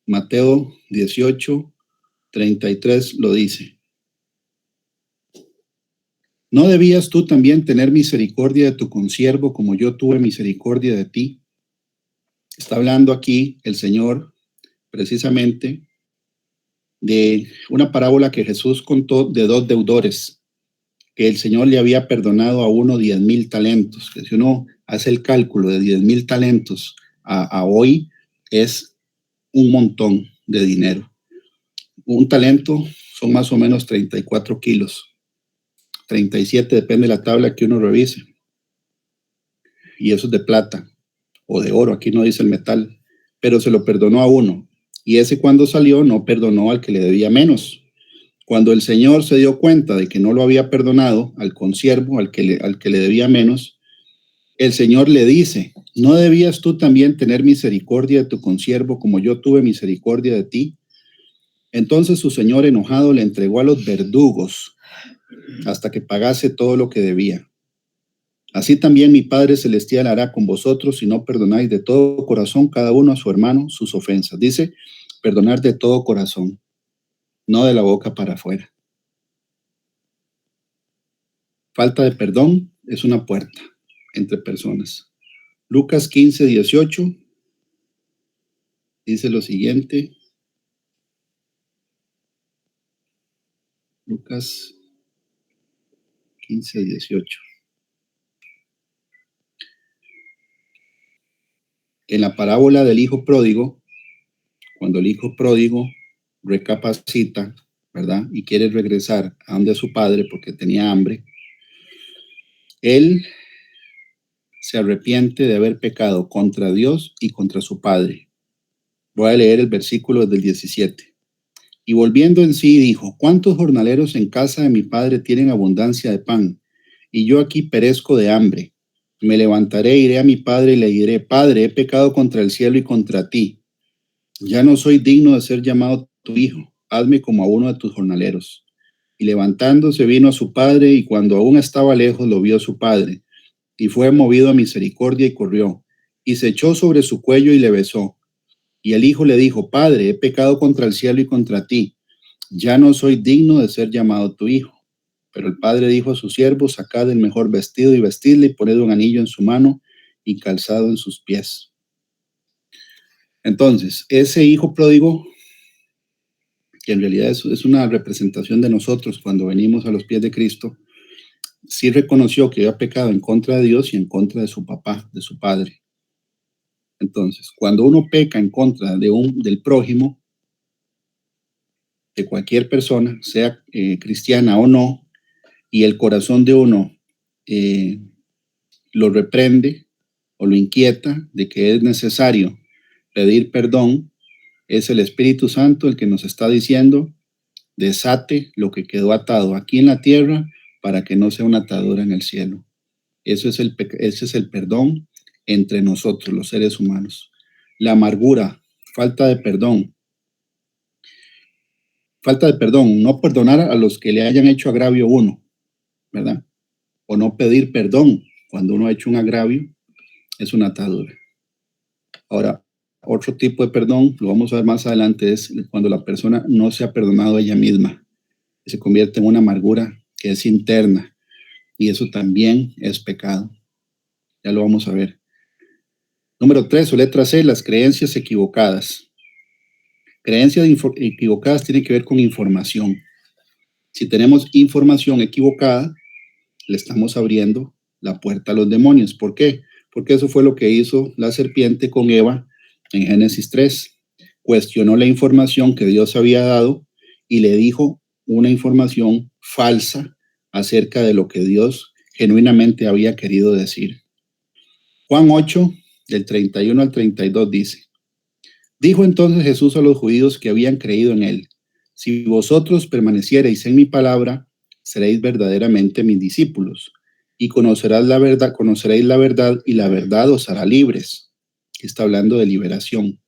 Mateo 18:33 lo dice. ¿No debías tú también tener misericordia de tu consiervo como yo tuve misericordia de ti? Está hablando aquí el Señor precisamente de una parábola que Jesús contó de dos deudores, que el Señor le había perdonado a uno 10,000 talentos, que si uno hace el cálculo de 10,000 talentos a hoy, es un montón de dinero. Un talento son más o menos 34 kilos, 37 depende de la tabla que uno revise, y eso es de plata o de oro, aquí no dice el metal, pero se lo perdonó a uno, y ese cuando salió no perdonó al que le debía menos. Cuando el Señor se dio cuenta de que no lo había perdonado al consiervo, al que le debía menos, el Señor le dice, ¿no debías tú también tener misericordia de tu consiervo como yo tuve misericordia de ti? Entonces su señor enojado le entregó a los verdugos hasta que pagase todo lo que debía. Así también mi Padre Celestial hará con vosotros si no perdonáis de todo corazón cada uno a su hermano sus ofensas. Dice, perdonar de todo corazón, no de la boca para afuera. Falta de perdón es una puerta entre personas. Lucas 15:18 dice lo siguiente. Lucas 15:18. En la parábola del hijo pródigo, cuando el hijo pródigo recapacita, ¿verdad? Y quiere regresar a donde su padre porque tenía hambre, él se arrepiente de haber pecado contra Dios y contra su padre. Voy a leer el versículo del 17. Y volviendo en sí dijo, ¿cuántos jornaleros en casa de mi padre tienen abundancia de pan? Y yo aquí perezco de hambre. Me levantaré, iré a mi padre y le diré, Padre, he pecado contra el cielo y contra ti. Ya no soy digno de ser llamado tu hijo. Hazme como a uno de tus jornaleros. Y levantándose vino a su padre, y cuando aún estaba lejos lo vio su padre. Y fue movido a misericordia y corrió, y se echó sobre su cuello y le besó. Y el hijo le dijo, Padre, he pecado contra el cielo y contra ti. Ya no soy digno de ser llamado tu hijo. Pero el padre dijo a sus siervos, sacad el mejor vestido y vestidle, y poned un anillo en su mano y calzado en sus pies. Entonces, ese hijo pródigo, que en realidad es una representación de nosotros cuando venimos a los pies de Cristo, sí reconoció que había pecado en contra de Dios y en contra de su papá, de su padre. Entonces, cuando uno peca en contra del prójimo, de cualquier persona, sea cristiana o no, y el corazón de uno lo reprende o lo inquieta de que es necesario pedir perdón, es el Espíritu Santo el que nos está diciendo, desate lo que quedó atado aquí en la tierra para que no sea una atadura en el cielo. Ese es el perdón entre nosotros, los seres humanos. La amargura, falta de perdón, no perdonar a los que le hayan hecho agravio a uno, ¿verdad? O no pedir perdón cuando uno ha hecho un agravio, es una atadura. Ahora, otro tipo de perdón, lo vamos a ver más adelante, es cuando la persona no se ha perdonado a ella misma, se convierte en una amargura que es interna, y eso también es pecado. Ya lo vamos a ver. Número 3, o letra C, las creencias equivocadas. Creencias equivocadas tienen que ver con información. Si tenemos información equivocada, le estamos abriendo la puerta a los demonios. ¿Por qué? Porque eso fue lo que hizo la serpiente con Eva en Génesis 3. Cuestionó la información que Dios había dado y le dijo una información falsa acerca de lo que Dios genuinamente había querido decir. Juan 8, del 31 al 32 dice, dijo entonces Jesús a los judíos que habían creído en él, si vosotros permaneciereis en mi palabra, seréis verdaderamente mis discípulos, y conoceréis la verdad, y la verdad os hará libres. Está hablando de liberación.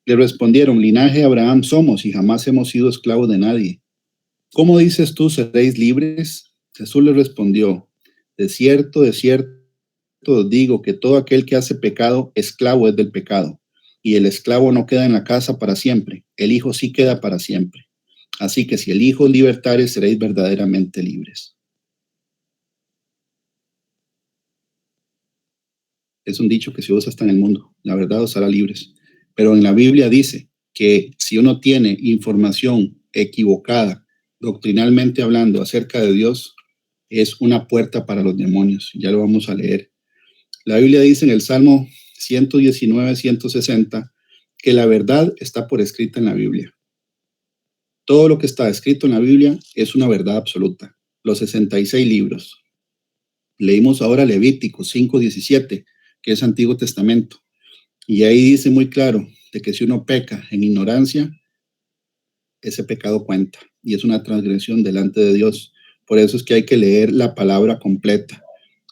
Le respondieron, linaje de Abraham somos, y jamás hemos sido esclavos de nadie. ¿Cómo dices tú, seréis libres? Jesús le respondió, de cierto digo que todo aquel que hace pecado, esclavo es del pecado. Y el esclavo no queda en la casa para siempre, el Hijo sí queda para siempre. Así que si el Hijo os libertare, seréis verdaderamente libres. Es un dicho que se usa hasta en el mundo. La verdad os hará libres. Pero en la Biblia dice que si uno tiene información equivocada, doctrinalmente hablando, acerca de Dios, es una puerta para los demonios. Ya lo vamos a leer. La Biblia dice en el Salmo 119, 160, que la verdad está por escrita en la Biblia. Todo lo que está escrito en la Biblia es una verdad absoluta. Los 66 libros. Leímos ahora Levítico 5:17, que es Antiguo Testamento. Y ahí dice muy claro de que si uno peca en ignorancia, ese pecado cuenta. Y es una transgresión delante de Dios. Por eso es que hay que leer la palabra completa,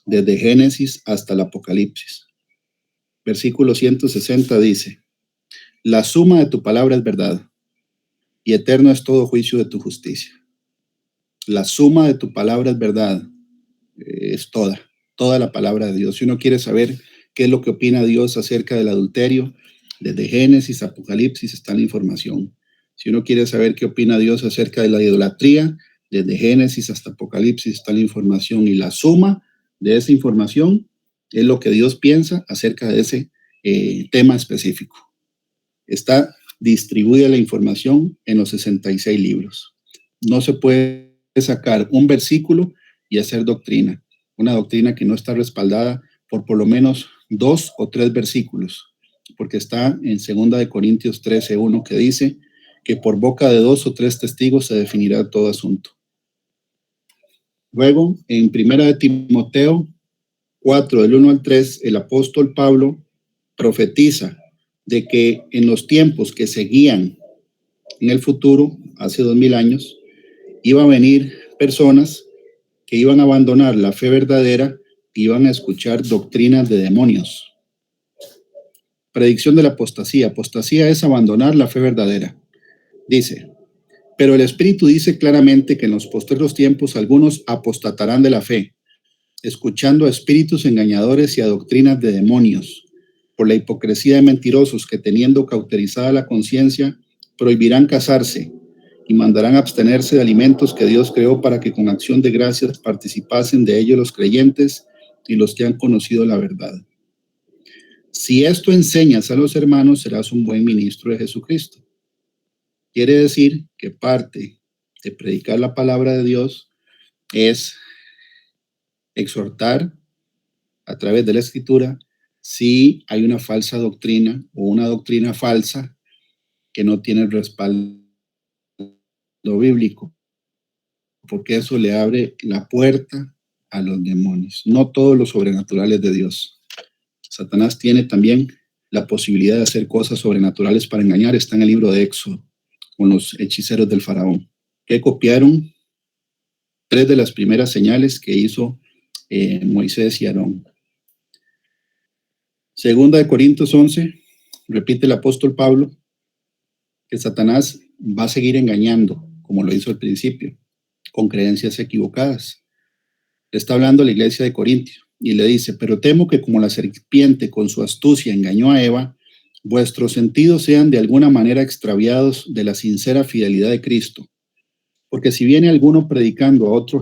desde Génesis hasta el Apocalipsis. Versículo 160 dice: la suma de tu palabra es verdad, y eterno es todo juicio de tu justicia. La suma de tu palabra es verdad, es toda la palabra de Dios. Si uno quiere saber qué es lo que opina Dios acerca del adulterio, desde Génesis, Apocalipsis está la información. Si uno quiere saber qué opina Dios acerca de la idolatría, desde Génesis hasta Apocalipsis está la información. Y la suma de esa información es lo que Dios piensa acerca de ese tema específico. Está distribuida la información en los 66 libros. No se puede sacar un versículo y hacer doctrina. Una doctrina que no está respaldada por lo menos 2 o 3 versículos, porque está en 2 Corintios 13:1, que dice que por boca de 2 o 3 testigos se definirá todo asunto. Luego, en 1 Timoteo 4, del 1 al 3, el apóstol Pablo profetiza de que en los tiempos que seguían en el futuro, hace 2000 años, iba a venir personas que iban a abandonar la fe verdadera, que iban a escuchar doctrinas de demonios. Predicción de la apostasía. Apostasía es abandonar la fe verdadera. Dice: pero el Espíritu dice claramente que en los postreros tiempos algunos apostatarán de la fe, escuchando a espíritus engañadores y a doctrinas de demonios, por la hipocresía de mentirosos que, teniendo cauterizada la conciencia, prohibirán casarse y mandarán abstenerse de alimentos que Dios creó para que con acción de gracias participasen de ellos los creyentes y los que han conocido la verdad. Si esto enseñas a los hermanos, serás un buen ministro de Jesucristo. Quiere decir que parte de predicar la palabra de Dios es exhortar a través de la Escritura si hay una falsa doctrina o una doctrina falsa que no tiene respaldo bíblico, porque eso le abre la puerta a los demonios. No todos los sobrenaturales de Dios. Satanás tiene también la posibilidad de hacer cosas sobrenaturales para engañar. Está en el libro de Éxodo, con los hechiceros del faraón, que copiaron 3 de las primeras señales que hizo Moisés y Aarón. 2 Corintios 11, repite el apóstol Pablo que Satanás va a seguir engañando, como lo hizo al principio, con creencias equivocadas. Le está hablando a la iglesia de Corintios y le dice: pero temo que como la serpiente con su astucia engañó a Eva, vuestros sentidos sean de alguna manera extraviados de la sincera fidelidad de Cristo. Porque si viene alguno predicando a otro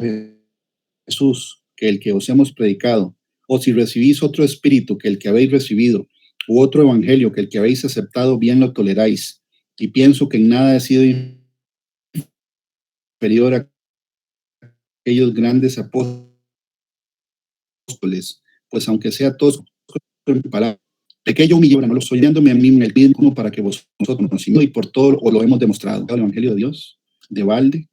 Jesús que el que os hemos predicado, o si recibís otro espíritu que el que habéis recibido, u otro evangelio que el que habéis aceptado, bien lo toleráis. Y pienso que en nada he sido inferior a aquellos grandes apóstoles, pues aunque sea tosco en palabra, pequeño humillo, no lo estoy dándome a mí en el pie como para que vosotros conocimiento, y por todo os lo hemos demostrado. El evangelio de Dios, de balde.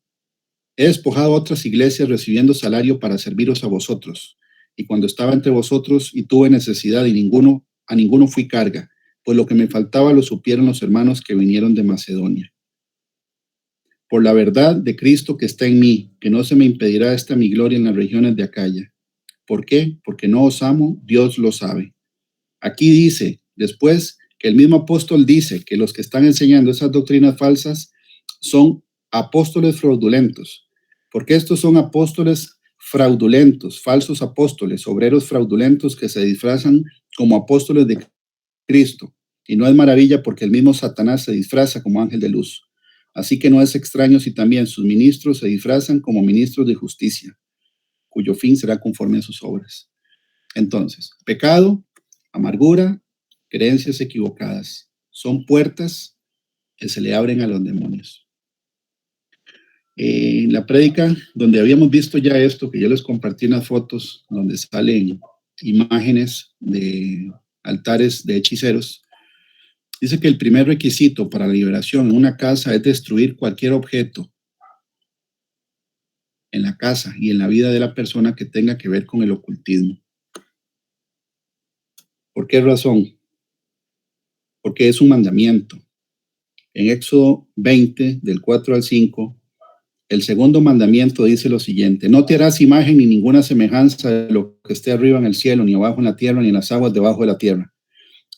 He despojado a otras iglesias recibiendo salario para serviros a vosotros. Y cuando estaba entre vosotros y tuve necesidad, y a ninguno fui carga, pues lo que me faltaba lo supieron los hermanos que vinieron de Macedonia. Por la verdad de Cristo que está en mí, que no se me impedirá esta mi gloria en las regiones de Acaya. ¿Por qué? Porque no os amo, Dios lo sabe. Aquí dice, después, que el mismo apóstol dice que los que están enseñando esas doctrinas falsas son apóstoles fraudulentos, porque estos son apóstoles fraudulentos, falsos apóstoles, obreros fraudulentos que se disfrazan como apóstoles de Cristo. Y no es maravilla porque el mismo Satanás se disfraza como ángel de luz. Así que no es extraño si también sus ministros se disfrazan como ministros de justicia, cuyo fin será conforme a sus obras. Entonces, pecado, amargura, creencias equivocadas son puertas que se le abren a los demonios. En la prédica, donde habíamos visto ya esto, que yo les compartí unas fotos donde salen imágenes de altares de hechiceros, dice que el primer requisito para la liberación en una casa es destruir cualquier objeto en la casa y en la vida de la persona que tenga que ver con el ocultismo. ¿Por qué razón? Porque es un mandamiento. En Éxodo 20, del 4 al 5, el segundo mandamiento dice lo siguiente: no te harás imagen ni ninguna semejanza de lo que esté arriba en el cielo, ni abajo en la tierra, ni en las aguas debajo de la tierra.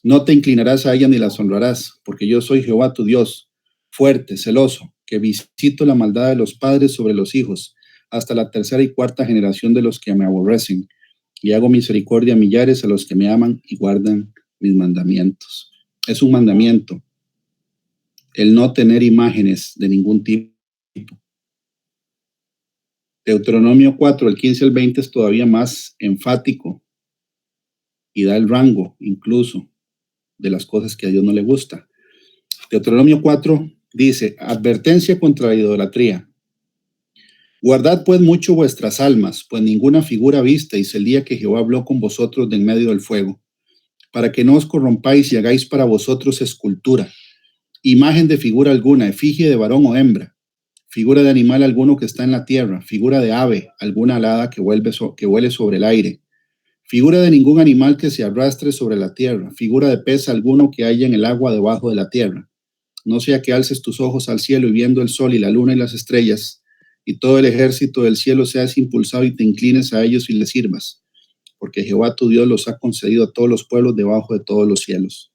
No te inclinarás a ellas ni las honrarás, porque yo soy Jehová tu Dios, fuerte, celoso, que visito la maldad de los padres sobre los hijos, hasta la tercera y cuarta generación de los que me aborrecen, y hago misericordia a millares a los que me aman y guardan mis mandamientos. Es un mandamiento el no tener imágenes de ningún tipo. Deuteronomio 4, el 15 al 20 es todavía más enfático y da el rango incluso de las cosas que a Dios no le gusta. Deuteronomio 4 dice: advertencia contra la idolatría. Guardad pues mucho vuestras almas, pues ninguna figura visteis el día que Jehová habló con vosotros de en medio del fuego, para que no os corrompáis y hagáis para vosotros escultura, imagen de figura alguna, efigie de varón o hembra, figura de animal alguno que está en la tierra, figura de ave, alguna alada que vuele sobre el aire, figura de ningún animal que se arrastre sobre la tierra, figura de pez alguno que haya en el agua debajo de la tierra. No sea que alces tus ojos al cielo y viendo el sol y la luna y las estrellas, y todo el ejército del cielo seas impulsado y te inclines a ellos y les sirvas, porque Jehová tu Dios los ha concedido a todos los pueblos debajo de todos los cielos.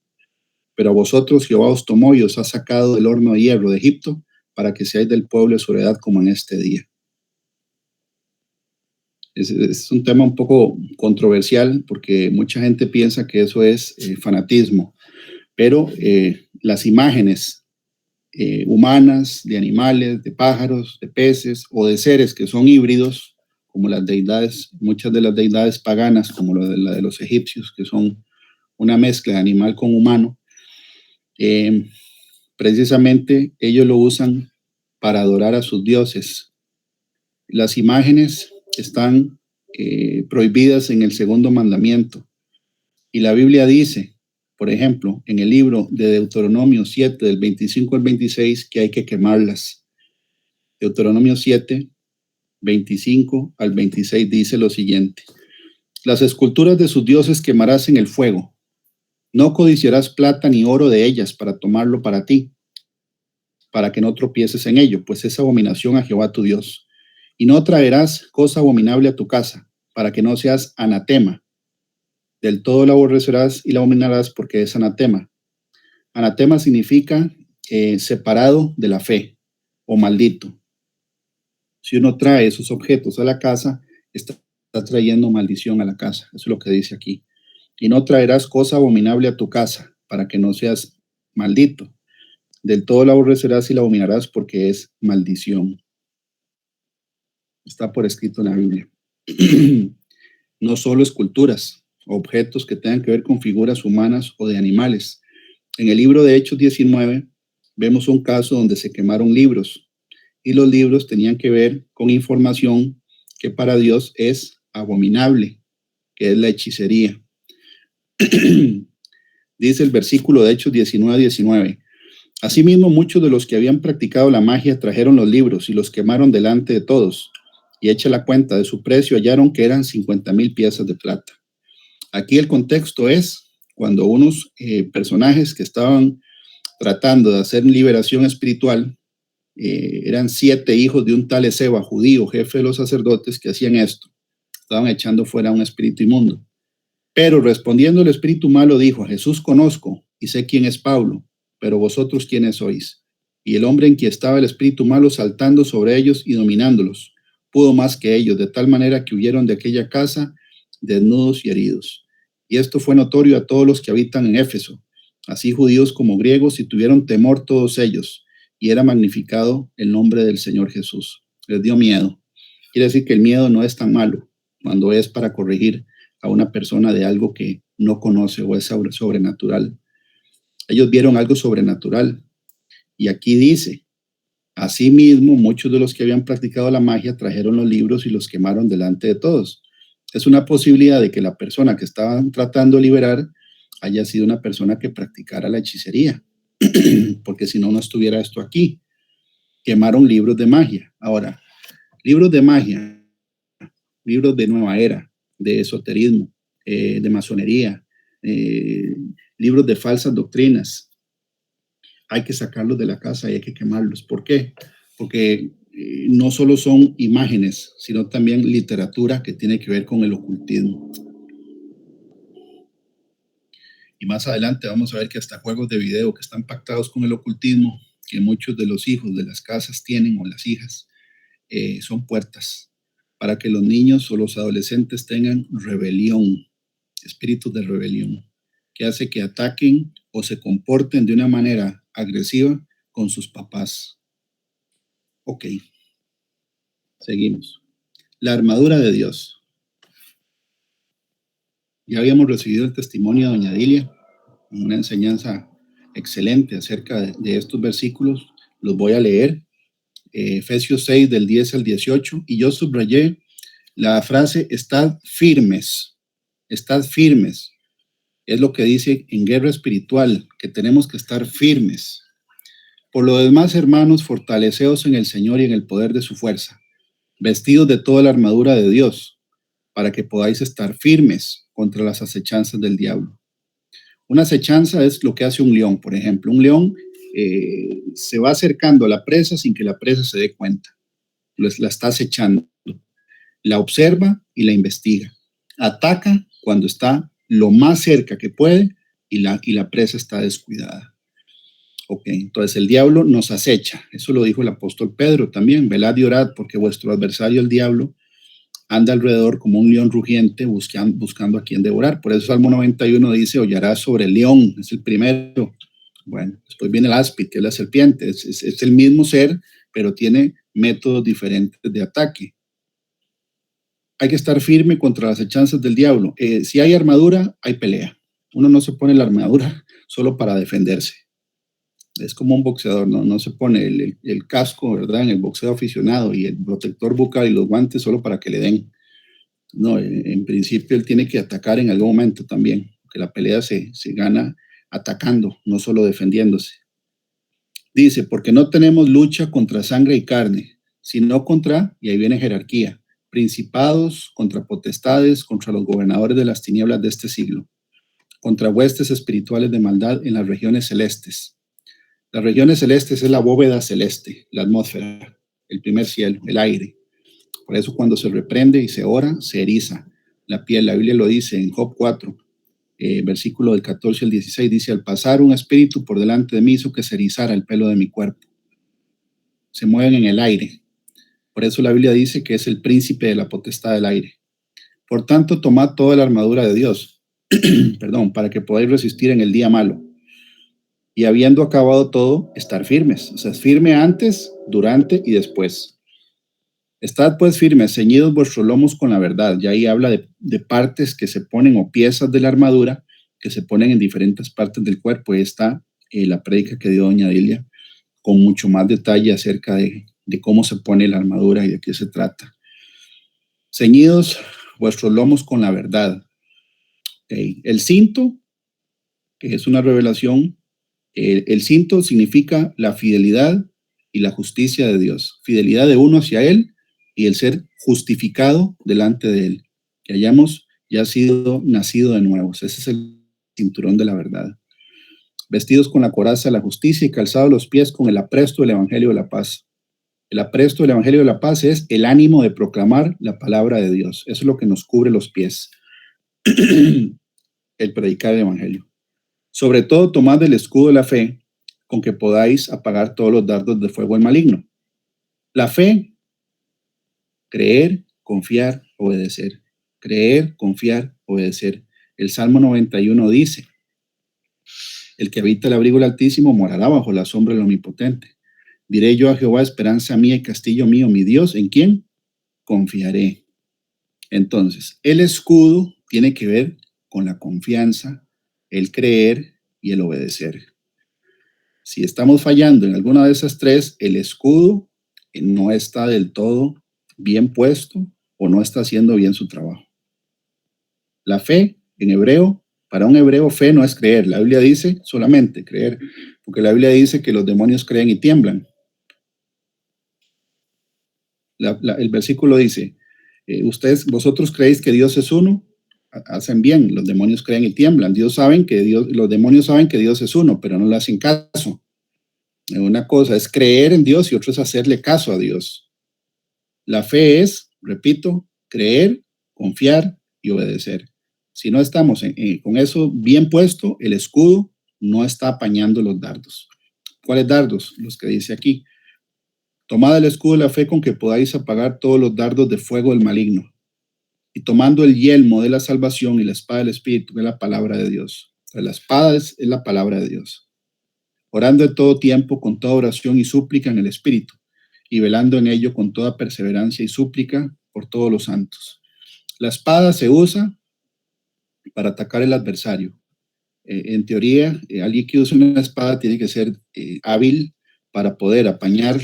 Pero a vosotros Jehová os tomó y os ha sacado del horno de hierro de Egipto, para que seáis del pueblo de su heredad como en este día. Es un tema un poco controversial porque mucha gente piensa que eso es fanatismo, pero las imágenes humanas, de animales, de pájaros, de peces o de seres que son híbridos, como las deidades, muchas de las deidades paganas, como la de los egipcios, que son una mezcla de animal con humano, precisamente ellos lo usan para adorar a sus dioses. Las imágenes están prohibidas en el segundo mandamiento. Y la Biblia dice, por ejemplo, en el libro de Deuteronomio 7, del 25 al 26, que hay que quemarlas. Deuteronomio 7, 25 al 26 dice lo siguiente: las esculturas de sus dioses quemarás en el fuego. No codiciarás plata ni oro de ellas para tomarlo para ti, para que no tropieces en ello, pues es abominación a Jehová tu Dios. Y no traerás cosa abominable a tu casa, para que no seas anatema. Del todo la aborrecerás y la abominarás, porque es anatema. Anatema significa separado de la fe o maldito. Si uno trae esos objetos a la casa, está trayendo maldición a la casa. Eso es lo que dice aquí. Y no traerás cosa abominable a tu casa, para que no seas maldito. Del todo la aborrecerás y la abominarás, porque es maldición. Está por escrito en la Biblia. No solo esculturas, objetos que tengan que ver con figuras humanas o de animales. En el libro de Hechos 19 vemos un caso donde se quemaron libros, y los libros tenían que ver con información que para Dios es abominable, que es la hechicería. Dice el versículo de Hechos 19:19. Asimismo, muchos de los que habían practicado la magia trajeron los libros y los quemaron delante de todos. Y hecha la cuenta de su precio, hallaron que eran 50,000 piezas de plata. Aquí el contexto es cuando unos personajes que estaban tratando de hacer liberación espiritual, eran 7 hijos de un tal Esceva, judío, jefe de los sacerdotes, que hacían esto. Estaban echando fuera a un espíritu inmundo. Pero respondiendo el espíritu malo dijo: a Jesús conozco y sé quién es Pablo, pero vosotros quiénes sois. Y el hombre en quien estaba el espíritu malo saltando sobre ellos y dominándolos, pudo más que ellos, de tal manera que huyeron de aquella casa desnudos y heridos. Y esto fue notorio a todos los que habitan en Éfeso, así judíos como griegos, y tuvieron temor todos ellos, y era magnificado el nombre del Señor Jesús. Les dio miedo. Quiere decir que el miedo no es tan malo cuando es para corregir a una persona de algo que no conoce o es sobrenatural. Ellos vieron algo sobrenatural. Y aquí dice, asimismo, muchos de los que habían practicado la magia trajeron los libros y los quemaron delante de todos. Es una posibilidad de que la persona que estaban tratando de liberar haya sido una persona que practicara la hechicería, porque si no, no estuviera esto aquí. Quemaron libros de magia. Ahora, libros de magia, libros de nueva era, de esoterismo, de masonería, libros de falsas doctrinas. Hay que sacarlos de la casa y hay que quemarlos. ¿Por qué? Porque no solo son imágenes, sino también literatura que tiene que ver con el ocultismo. Y más adelante vamos a ver que hasta juegos de video que están pactados con el ocultismo, que muchos de los hijos de las casas tienen o las hijas, son puertas para que los niños o los adolescentes tengan rebelión, espíritus de rebelión, que hace que ataquen o se comporten de una manera agresiva con sus papás. Ok, seguimos. La armadura de Dios. Ya habíamos recibido el testimonio de doña Dilia, una enseñanza excelente acerca de estos versículos. Los voy a leer. Efesios 6 del 10 al 18, y yo subrayé la frase estad firmes. Estad firmes. Es lo que dice en guerra espiritual, que tenemos que estar firmes. Por lo demás, hermanos, fortaleceos en el Señor y en el poder de su fuerza, vestidos de toda la armadura de Dios, para que podáis estar firmes contra las acechanzas del diablo. Una acechanza es lo que hace un león, por ejemplo. Un león se va acercando a la presa sin que la presa se dé cuenta. La está acechando. La observa y la investiga. Ataca cuando está lo más cerca que puede y la presa está descuidada. Ok, entonces el diablo nos acecha. Eso lo dijo el apóstol Pedro también. Velad y orad porque vuestro adversario, el diablo, anda alrededor como un león rugiente buscando a quien devorar. Por eso Salmo 91 dice, hollarás sobre el león. Es el primero. Bueno, después viene el áspid, que es la serpiente. Es el mismo ser, pero tiene métodos diferentes de ataque. Hay que estar firme contra las acechanzas del diablo. Si hay armadura, hay pelea. Uno no se pone la armadura solo para defenderse. Es como un boxeador, no se pone el casco, ¿verdad? En el boxeo aficionado y el protector bucal y los guantes solo para que le den. No, en principio él tiene que atacar en algún momento también, porque la pelea se gana atacando, no solo defendiéndose. Dice, porque no tenemos lucha contra sangre y carne, sino contra, y ahí viene jerarquía, principados, contra potestades, contra los gobernadores de las tinieblas de este siglo, contra huestes espirituales de maldad en las regiones celestes. Las regiones celestes es la bóveda celeste, la atmósfera, el primer cielo, el aire. Por eso cuando se reprende y se ora, se eriza la piel. La Biblia lo dice en Job 4, versículo del 14 al 16, dice, al pasar un espíritu por delante de mí hizo que se erizara el pelo de mi cuerpo. Se mueven en el aire. Por eso la Biblia dice que es el príncipe de la potestad del aire. Por tanto, tomad toda la armadura de Dios, para que podáis resistir en el día malo. Y habiendo acabado todo, estar firmes. O sea, es firme antes, durante y después. Estad pues firmes, ceñidos vuestros lomos con la verdad. Y ahí habla de partes que se ponen o piezas de la armadura que se ponen en diferentes partes del cuerpo. Ahí está la prédica que dio doña Dilia con mucho más detalle acerca de cómo se pone la armadura y de qué se trata. Ceñidos vuestros lomos con la verdad. El cinto, que es una revelación, el cinto significa la fidelidad y la justicia de Dios. Fidelidad de uno hacia Él y el ser justificado delante de Él. Que hayamos ya sido nacido de nuevo. Ese es el cinturón de la verdad. Vestidos con la coraza de la justicia y calzados los pies con el apresto del Evangelio de la paz. El apresto del Evangelio de la paz es el ánimo de proclamar la palabra de Dios. Eso es lo que nos cubre los pies. El predicar el Evangelio. Sobre todo, tomad el escudo de la fe, con que podáis apagar todos los dardos de fuego del maligno. La fe Creer, confiar, obedecer. Creer, confiar, obedecer. El Salmo 91 dice: el que habita el abrigo del Altísimo morará bajo la sombra del Omnipotente. Diré yo a Jehová, esperanza mía y castillo mío, mi Dios, ¿en quién confiaré? Entonces, el escudo tiene que ver con la confianza, el creer y el obedecer. Si estamos fallando en alguna de esas tres, el escudo no está del todo bien puesto o no está haciendo bien su trabajo. La fe, en hebreo, para un hebreo fe no es creer. La Biblia dice solamente creer, porque la Biblia dice que los demonios creen y tiemblan. El versículo dice, vosotros creéis que Dios es uno, hacen bien, los demonios creen y tiemblan. Los demonios saben que Dios es uno, pero no le hacen caso. Una cosa es creer en Dios y otra es hacerle caso a Dios. La fe es, repito, creer, confiar y obedecer. Si no estamos con eso bien puesto, el escudo no está apañando los dardos. ¿Cuáles dardos? Los que dice aquí. Tomad el escudo de la fe con que podáis apagar todos los dardos de fuego del maligno. Y tomando el yelmo de la salvación y la espada del Espíritu, que es la palabra de Dios. Entonces, la espada es la palabra de Dios. Orando en todo tiempo, con toda oración y súplica en el Espíritu, y velando en ello con toda perseverancia y súplica por todos los santos. La espada se usa para atacar al adversario. En teoría, alguien que use una espada tiene que ser hábil para poder apañar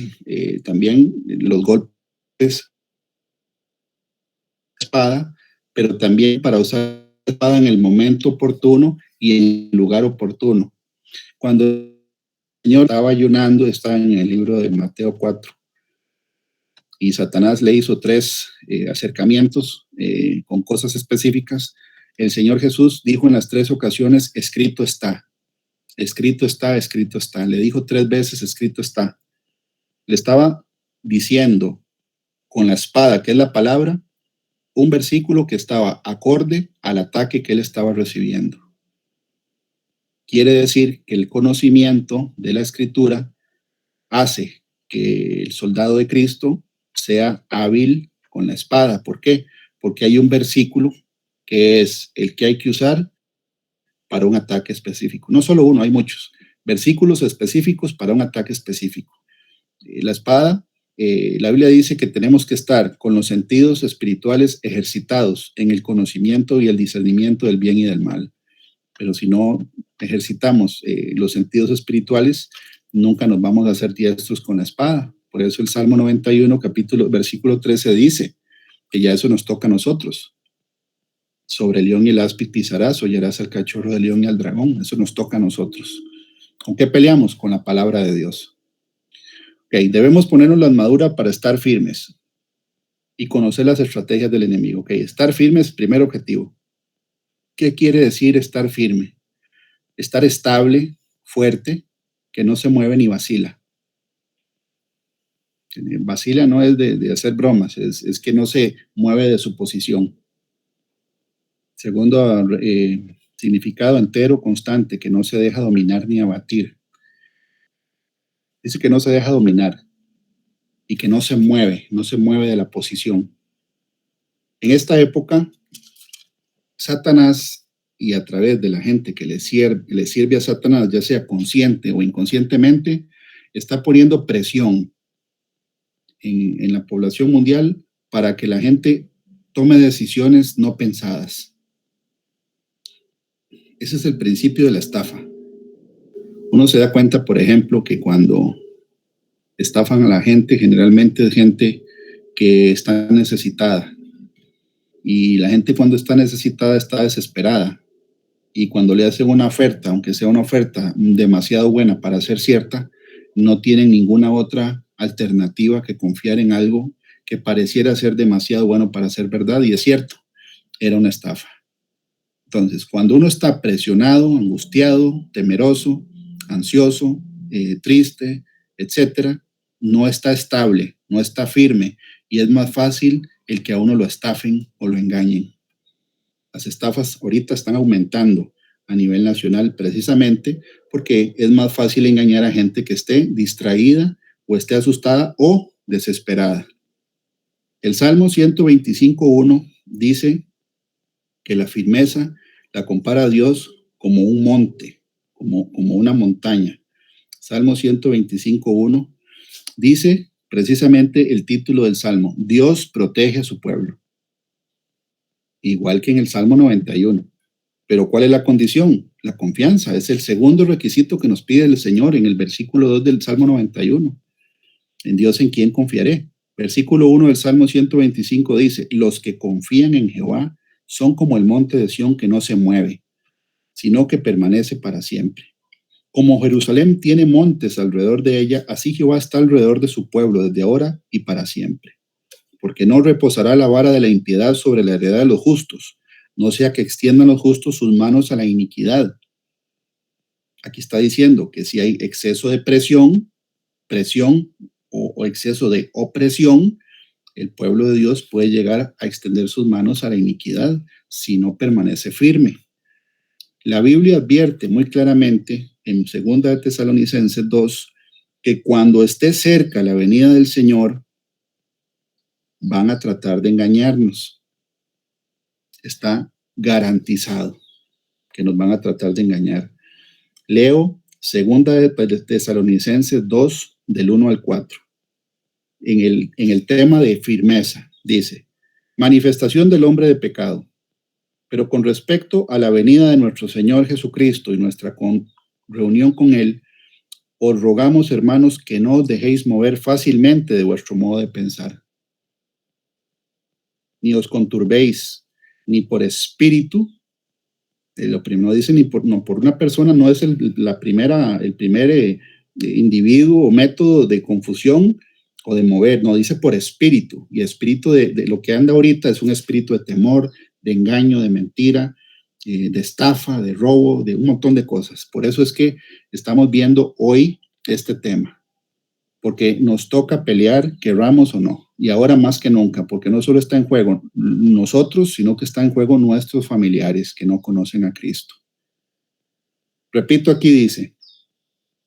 también los golpes de la espada, pero también para usar la espada en el momento oportuno y en el lugar oportuno. Cuando el Señor estaba ayunando, está en el libro de Mateo 4, y Satanás le hizo 3 acercamientos con cosas específicas. El Señor Jesús dijo en las 3 ocasiones, escrito está. Escrito está, escrito está. Le dijo 3 veces, escrito está. Le estaba diciendo con la espada, que es la palabra, un versículo que estaba acorde al ataque que él estaba recibiendo. Quiere decir que el conocimiento de la escritura hace que el soldado de Cristo sea hábil con la espada. ¿Por qué? Porque hay un versículo que es el que hay que usar para un ataque específico. No solo uno, hay muchos versículos específicos para un ataque específico. La espada, la Biblia dice que tenemos que estar con los sentidos espirituales ejercitados en el conocimiento y el discernimiento del bien y del mal. Pero si no ejercitamos los sentidos espirituales, nunca nos vamos a hacer diestros con la espada. Por eso el Salmo 91, versículo 13 dice que ya eso nos toca a nosotros. Sobre el león y el áspid pisarás, hollarás al cachorro del león y al dragón. Eso nos toca a nosotros. ¿Con qué peleamos? Con la palabra de Dios. Okay, debemos ponernos la armadura para estar firmes y conocer las estrategias del enemigo. Okay, estar firmes, primer objetivo. ¿Qué quiere decir estar firme? Estar estable, fuerte, que no se mueve ni vacila. Vacila no es de hacer bromas, es que no se mueve de su posición. Segundo significado, entero, constante, que no se deja dominar ni abatir. Dice que no se deja dominar y que no se mueve de la posición. En esta época, Satanás, y a través de la gente que le sirve a Satanás, ya sea consciente o inconscientemente, está poniendo presión en la población mundial para que la gente tome decisiones no pensadas. Ese es el principio de la estafa. Uno se da cuenta, por ejemplo, que cuando estafan a la gente, generalmente es gente que está necesitada. Y la gente cuando está necesitada está desesperada. Y cuando le hacen una oferta, aunque sea una oferta demasiado buena para ser cierta, no tienen ninguna otra alternativa que confiar en algo que pareciera ser demasiado bueno para ser verdad. Y es cierto, era una estafa. Entonces, cuando uno está presionado, angustiado, temeroso, ansioso, triste, etcétera, no está estable, no está firme y es más fácil el que a uno lo estafen o lo engañen. Las estafas ahorita están aumentando a nivel nacional precisamente porque es más fácil engañar a gente que esté distraída o esté asustada o desesperada. El Salmo 125:1 dice que la firmeza la compara a Dios como un monte, como una montaña. Salmo 125:1 dice precisamente el título del Salmo: Dios protege a su pueblo. Igual que en el Salmo 91. Pero ¿cuál es la condición? La confianza. Es el segundo requisito que nos pide el Señor en el versículo 2 del Salmo 91. En Dios en quien confiaré. Versículo 1 del Salmo 125 dice: los que confían en Jehová son como el monte de Sión que no se mueve, sino que permanece para siempre. Como Jerusalén tiene montes alrededor de ella, así Jehová está alrededor de su pueblo desde ahora y para siempre. Porque no reposará la vara de la impiedad sobre la heredad de los justos, no sea que extiendan los justos sus manos a la iniquidad. Aquí está diciendo que si hay exceso de presión o exceso de opresión, el pueblo de Dios puede llegar a extender sus manos a la iniquidad si no permanece firme. La Biblia advierte muy claramente en 2 de Tesalonicenses 2 que cuando esté cerca la venida del Señor, van a tratar de engañarnos. Está garantizado que nos van a tratar de engañar. Leo 2 de Tesalonicenses 2, del 1 al 4. En el tema de firmeza, dice: manifestación del hombre de pecado. Pero con respecto a la venida de nuestro Señor Jesucristo y nuestra reunión con Él, os rogamos, hermanos, que no os dejéis mover fácilmente de vuestro modo de pensar, ni os conturbéis, ni por espíritu. Lo primero dice, no por una persona, no es el primer individuo o método de confusión o de mover, no, dice por espíritu. Y espíritu de lo que anda ahorita es un espíritu de temor, de engaño, de mentira, de estafa, de robo, de un montón de cosas. Por eso es que estamos viendo hoy este tema, porque nos toca pelear, querramos o no, y ahora más que nunca, porque no solo está en juego nosotros, sino que está en juego nuestros familiares que no conocen a Cristo. Repito, aquí dice: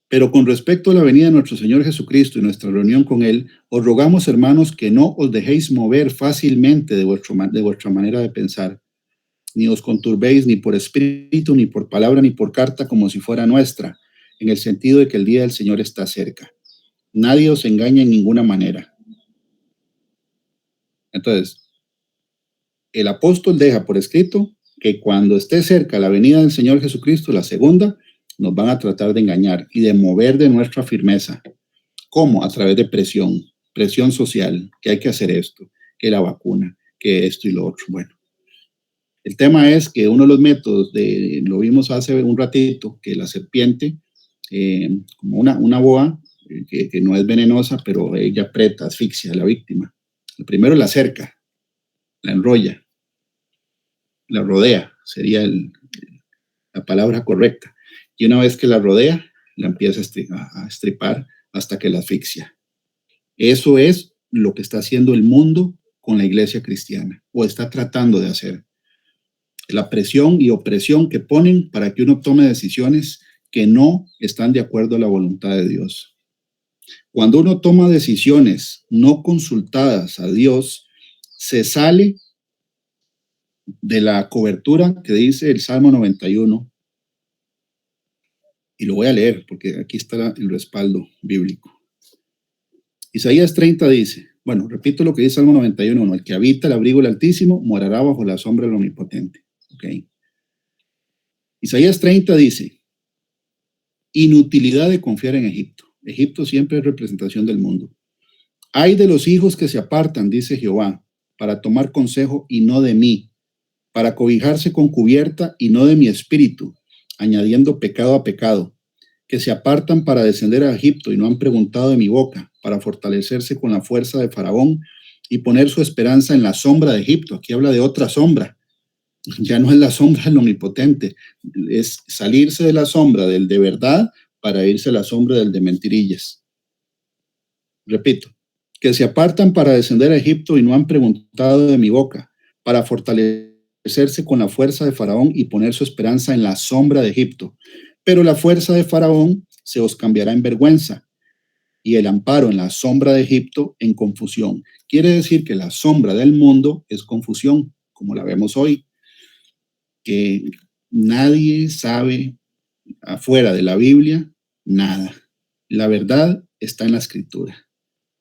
pero con respecto a la venida de nuestro Señor Jesucristo y nuestra reunión con Él, os rogamos, hermanos, que no os dejéis mover fácilmente de vuestra manera de pensar, ni os conturbéis ni por espíritu, ni por palabra, ni por carta, como si fuera nuestra, en el sentido de que el día del Señor está cerca. Nadie os engaña en ninguna manera. Entonces, el apóstol deja por escrito que cuando esté cerca la venida del Señor Jesucristo, la segunda, nos van a tratar de engañar y de mover de nuestra firmeza. ¿Cómo? A través de presión social, que hay que hacer esto, que la vacuna, que esto y lo otro. Bueno, el tema es que uno de los métodos, lo vimos hace un ratito, que la serpiente, como una boa, que no es venenosa, pero ella aprieta, asfixia a la víctima. Lo primero la cerca, la enrolla, la rodea, sería la palabra correcta. Y una vez que la rodea, la empieza a estripar hasta que la asfixia. Eso es lo que está haciendo el mundo con la iglesia cristiana, o está tratando de hacer. La presión y opresión que ponen para que uno tome decisiones que no están de acuerdo a la voluntad de Dios. Cuando uno toma decisiones no consultadas a Dios, se sale de la cobertura que dice el Salmo 91. Y lo voy a leer porque aquí está el respaldo bíblico. Isaías 30 dice, bueno, repito lo que dice Salmo 91, el que habita el abrigo del Altísimo morará bajo la sombra del Omnipotente. Okay. Isaías 30 dice, inutilidad de confiar en Egipto. Egipto siempre es representación del mundo. Ay de los hijos que se apartan, dice Jehová, para tomar consejo y no de mí, para cobijarse con cubierta y no de mi espíritu, añadiendo pecado a pecado, que se apartan para descender a Egipto y no han preguntado de mi boca, para fortalecerse con la fuerza de Faraón y poner su esperanza en la sombra de Egipto. Aquí habla de otra sombra. Ya no es la sombra del Omnipotente, es salirse de la sombra del de verdad para irse a la sombra del de mentirillas. Repito, que se apartan para descender a Egipto y no han preguntado de mi boca, para fortalecerse con la fuerza de Faraón y poner su esperanza en la sombra de Egipto. Pero la fuerza de Faraón se os cambiará en vergüenza y el amparo en la sombra de Egipto en confusión. Quiere decir que la sombra del mundo es confusión, como la vemos hoy, que nadie sabe afuera de la Biblia nada. La verdad está en la Escritura.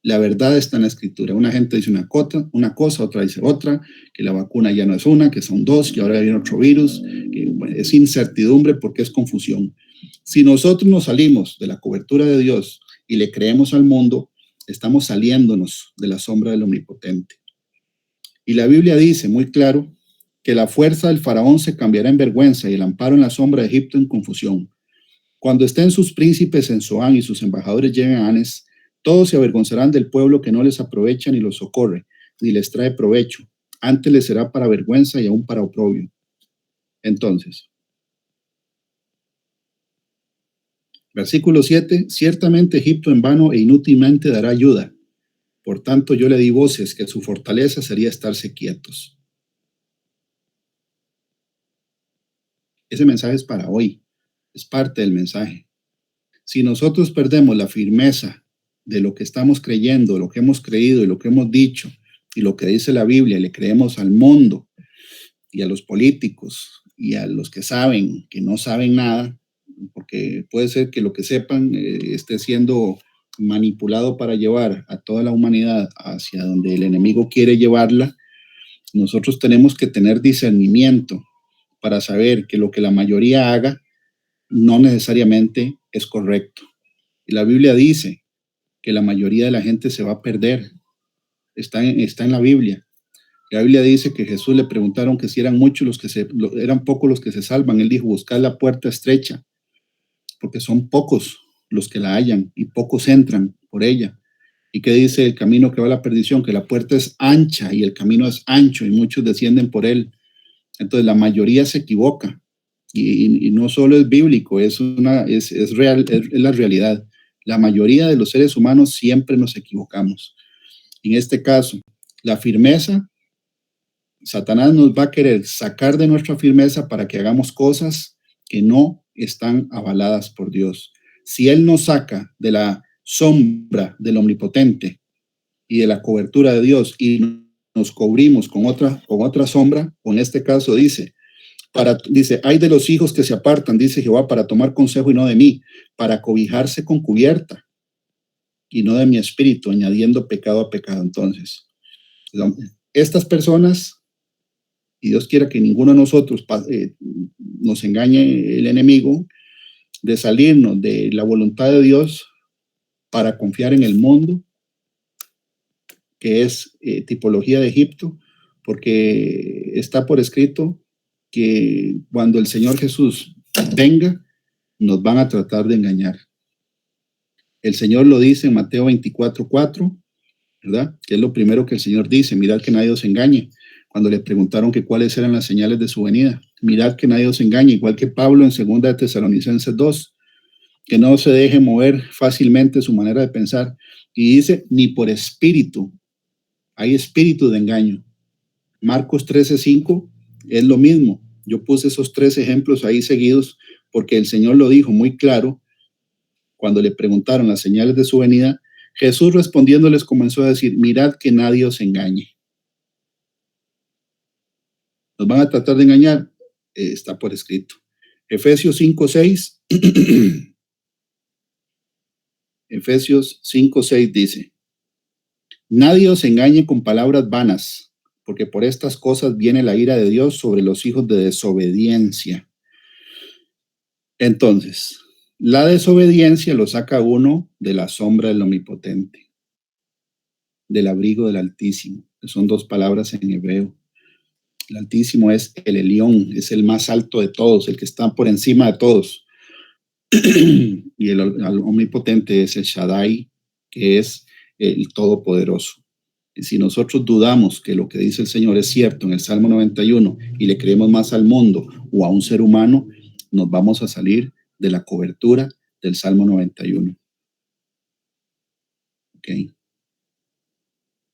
La verdad está en la Escritura. Una gente dice una cosa, otra dice otra, que la vacuna ya no es una, que son dos, que ahora viene otro virus, que bueno, es incertidumbre porque es confusión. Si nosotros nos salimos de la cobertura de Dios y le creemos al mundo, estamos saliéndonos de la sombra del Omnipotente. Y la Biblia dice muy claro que la fuerza del faraón se cambiará en vergüenza y el amparo en la sombra de Egipto en confusión. Cuando estén sus príncipes en Zoán y sus embajadores lleguen a Anes, todos se avergonzarán del pueblo que no les aprovecha ni los socorre, ni les trae provecho. Antes les será para vergüenza y aún para oprobio. Entonces, versículo 7, ciertamente Egipto en vano e inútilmente dará ayuda. Por tanto, yo le di voces que su fortaleza sería estarse quietos. Ese mensaje es para hoy, es parte del mensaje. Si nosotros perdemos la firmeza de lo que estamos creyendo, lo que hemos creído y lo que hemos dicho y lo que dice la Biblia, y le creemos al mundo y a los políticos y a los que saben que no saben nada, porque puede ser que lo que sepan esté siendo manipulado para llevar a toda la humanidad hacia donde el enemigo quiere llevarla, nosotros tenemos que tener discernimiento para saber que lo que la mayoría haga no necesariamente es correcto. Y la Biblia dice que la mayoría de la gente se va a perder. Está en la Biblia. La Biblia dice que Jesús le preguntaron que si eran muchos eran pocos los que se salvan. Él dijo, buscad la puerta estrecha, porque son pocos los que la hallan y pocos entran por ella. ¿Y qué dice el camino que va a la perdición? Que la puerta es ancha y el camino es ancho y muchos descienden por él. Entonces la mayoría se equivoca y no solo es bíblico, es real, es la realidad. La mayoría de los seres humanos siempre nos equivocamos. En este caso, la firmeza, Satanás nos va a querer sacar de nuestra firmeza para que hagamos cosas que no están avaladas por Dios. Si Él nos saca de la sombra del Omnipotente y de la cobertura de Dios y nos cubrimos con otra sombra, o en este caso dice, hay de los hijos que se apartan, dice Jehová, para tomar consejo y no de mí, para cobijarse con cubierta y no de mi espíritu, añadiendo pecado a pecado. Entonces, estas personas, y Dios quiera que ninguno de nosotros nos engañe el enemigo, de salirnos de la voluntad de Dios para confiar en el mundo, que es tipología de Egipto, porque está por escrito que cuando el Señor Jesús venga, nos van a tratar de engañar. El Señor lo dice en Mateo 24:4, ¿verdad? Que es lo primero que el Señor dice, mirad que nadie os engañe. Cuando le preguntaron que cuáles eran las señales de su venida, mirad que nadie os engañe, igual que Pablo en 2 de Tesalonicenses 2, que no se deje mover fácilmente su manera de pensar. Y dice, ni por espíritu, hay espíritu de engaño. Marcos 13:5 es lo mismo. Yo puse esos 3 ejemplos ahí seguidos porque el Señor lo dijo muy claro cuando le preguntaron las señales de su venida. Jesús respondiendo les comenzó a decir, mirad que nadie os engañe. ¿Nos van a tratar de engañar? Está por escrito. Efesios 5:6. Efesios 5:6 dice, nadie os engañe con palabras vanas, porque por estas cosas viene la ira de Dios sobre los hijos de desobediencia. Entonces, la desobediencia lo saca uno de la sombra del Omnipotente, del abrigo del Altísimo, que son 2 palabras en hebreo. El Altísimo es el Elión, es el más alto de todos, el que está por encima de todos. Y el Omnipotente es el Shaddai, que es el Todopoderoso. Y si nosotros dudamos que lo que dice el Señor es cierto en el Salmo 91 y le creemos más al mundo o a un ser humano, nos vamos a salir de la cobertura del Salmo 91. Ok.